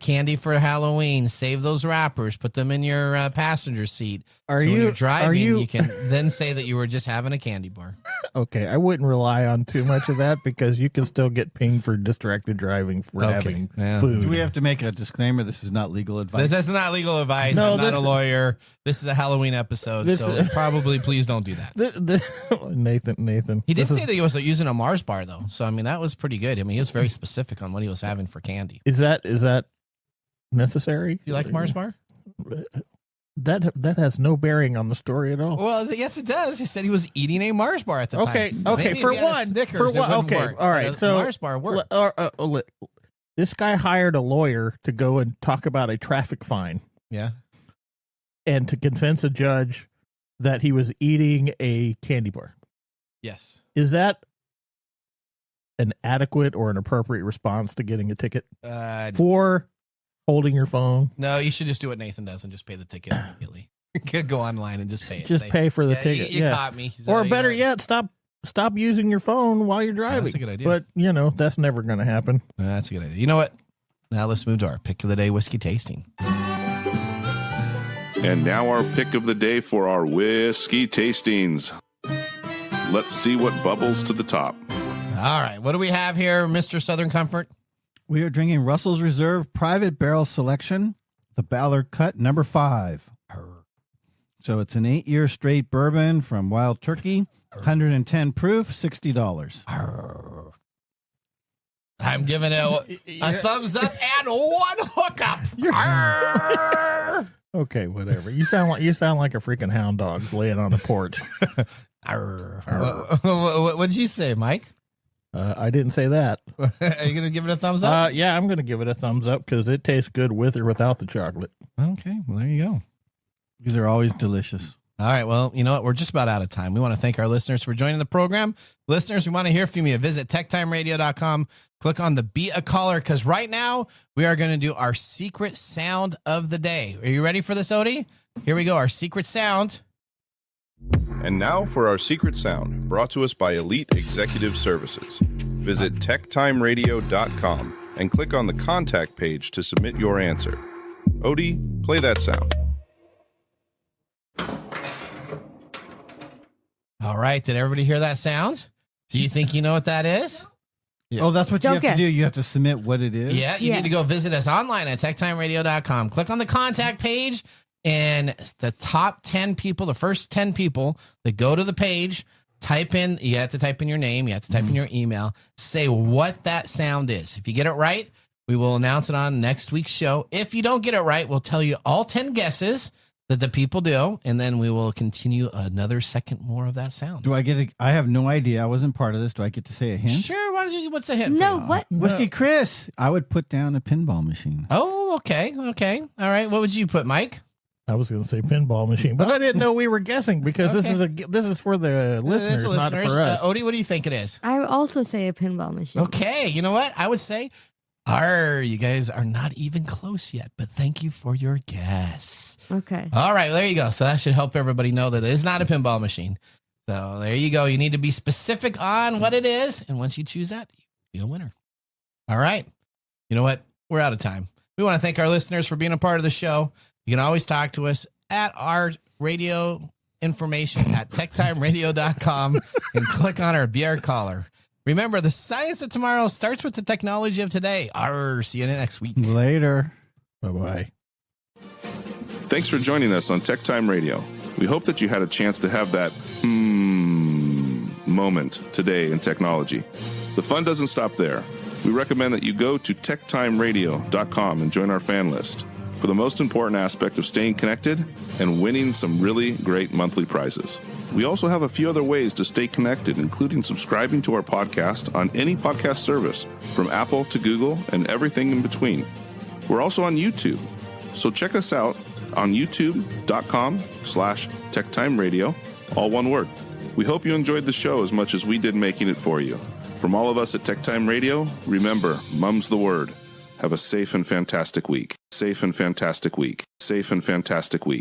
Speaker 2: candy for Halloween, save those wrappers, put them in your passenger seat. When you're driving, you can then say that you were just having a candy bar.
Speaker 3: Okay, I wouldn't rely on too much of that because you can still get pinged for distracted driving for having food.
Speaker 7: Do we have to make a disclaimer? This is not legal advice.
Speaker 2: This is not legal advice.
Speaker 3: No,
Speaker 2: I'm not a lawyer. This is a Halloween episode, so probably please don't do that.
Speaker 3: Nathan.
Speaker 2: He did say that he was using a Mars bar, though. So, I mean, that was pretty good. I mean, he was very specific on what he was having for candy.
Speaker 3: Is that necessary?
Speaker 2: You like Mars bar?
Speaker 3: That has no bearing on the story at all.
Speaker 2: Well, yes, it does. He said he was eating a Mars bar at the time.
Speaker 3: Okay. For one, all right. So
Speaker 2: Mars bar worked.
Speaker 3: This guy hired a lawyer to go and talk about a traffic fine.
Speaker 2: Yeah.
Speaker 3: And to convince a judge that he was eating a candy bar.
Speaker 2: Yes.
Speaker 3: Is that an adequate or an appropriate response to getting a ticket for holding your phone?
Speaker 2: No, you should just do what Nathan does and just pay the ticket immediately. Go online and just pay it.
Speaker 3: Just pay for the ticket.
Speaker 2: You caught me.
Speaker 3: Or better yet, stop using your phone while you're driving.
Speaker 2: That's a good idea.
Speaker 3: But, that's never going to happen.
Speaker 2: That's a good idea. You know what? Now let's move to our pick of the day whiskey tasting.
Speaker 1: And now our pick of the day for our whiskey tastings. Let's see what bubbles to the top.
Speaker 2: All right. What do we have here, Mr. Southern Comfort?
Speaker 7: We are drinking Russell's Reserve Private Barrel Selection, the Ballard Cut number 5. So it's an 8-year straight bourbon from Wild Turkey, 110 proof, $60.
Speaker 2: I'm giving it a thumbs up and one hookup.
Speaker 3: Okay, whatever. You sound like a freaking hound dog laying on the porch.
Speaker 2: What did you say, Mike?
Speaker 3: I didn't say that.
Speaker 2: Are you going to give it a thumbs up?
Speaker 3: Yeah, I'm going to give it a thumbs up because it tastes good with or without the chocolate.
Speaker 2: Okay, well, there you go.
Speaker 7: These are always delicious.
Speaker 2: All right, well, you know what? We're just about out of time. We want to thank our listeners for joining the program. Listeners, we want to hear from you. Visit techtimeradio.com. Click on the Be a Caller, because right now we are going to do our secret sound of the day. Are you ready for this, Odie? Here we go, our secret sound.
Speaker 1: And now for our secret sound, brought to us by Elite Executive Services. Visit techtimeradio.com and click on the contact page to submit your answer. Odie, play that sound.
Speaker 2: All right, did everybody hear that sound? Do you think you know what that is?
Speaker 7: Yeah. Oh, that's what you have to do. You have to submit what it is.
Speaker 2: Yeah, you need to go visit us online at techtimeradio.com. Click on the contact page, and the top 10 people, the first 10 people that go to the page, you have to type in your name, you have to type in your email, say what that sound is. If you get it right, we will announce it on next week's show. If you don't get it right, we'll tell you all 10 guesses that the people do, and then we will continue another second more of that sound.
Speaker 7: Do I get I have no idea. I wasn't part of this. Do I get to say a hint?
Speaker 2: Sure. What's a hint?
Speaker 5: No, what?
Speaker 7: Whiskey Chris, I would put down a pinball machine.
Speaker 2: Oh, okay. All right. What would you put, Mike?
Speaker 3: I was going to say pinball machine, but I didn't know we were guessing because this is for the listeners, not for us.
Speaker 2: Odie, what do you think it is?
Speaker 5: I would also say a pinball machine.
Speaker 2: Okay. You know what? I would say, you guys are not even close yet, but thank you for your guess.
Speaker 5: Okay.
Speaker 2: All right. Well, there you go. So that should help everybody know that it is not a pinball machine. So there you go. You need to be specific on what it is. And once you choose that, you'll be a winner. All right. You know what? We're out of time. We want to thank our listeners for being a part of the show. You can always talk to us at our radio information at techtimeradio.com and click on our Be Our Caller. Remember, the science of tomorrow starts with the technology of today. See you next week.
Speaker 7: Later.
Speaker 3: Bye-bye.
Speaker 1: Thanks for joining us on Tech Time Radio. We hope that you had a chance to have that moment today in technology. The fun doesn't stop there. We recommend that you go to techtimeradio.com and join our fan list for the most important aspect of staying connected and winning some really great monthly prizes. We also have a few other ways to stay connected, including subscribing to our podcast on any podcast service, from Apple to Google and everything in between. We're also on YouTube, so check us out on youtube.com/techtimeradio, all one word. We hope you enjoyed the show as much as we did making it for you. From all of us at Tech Time Radio, remember, Mumm's the word. Have a safe and fantastic week. Safe and fantastic week. Safe and fantastic week.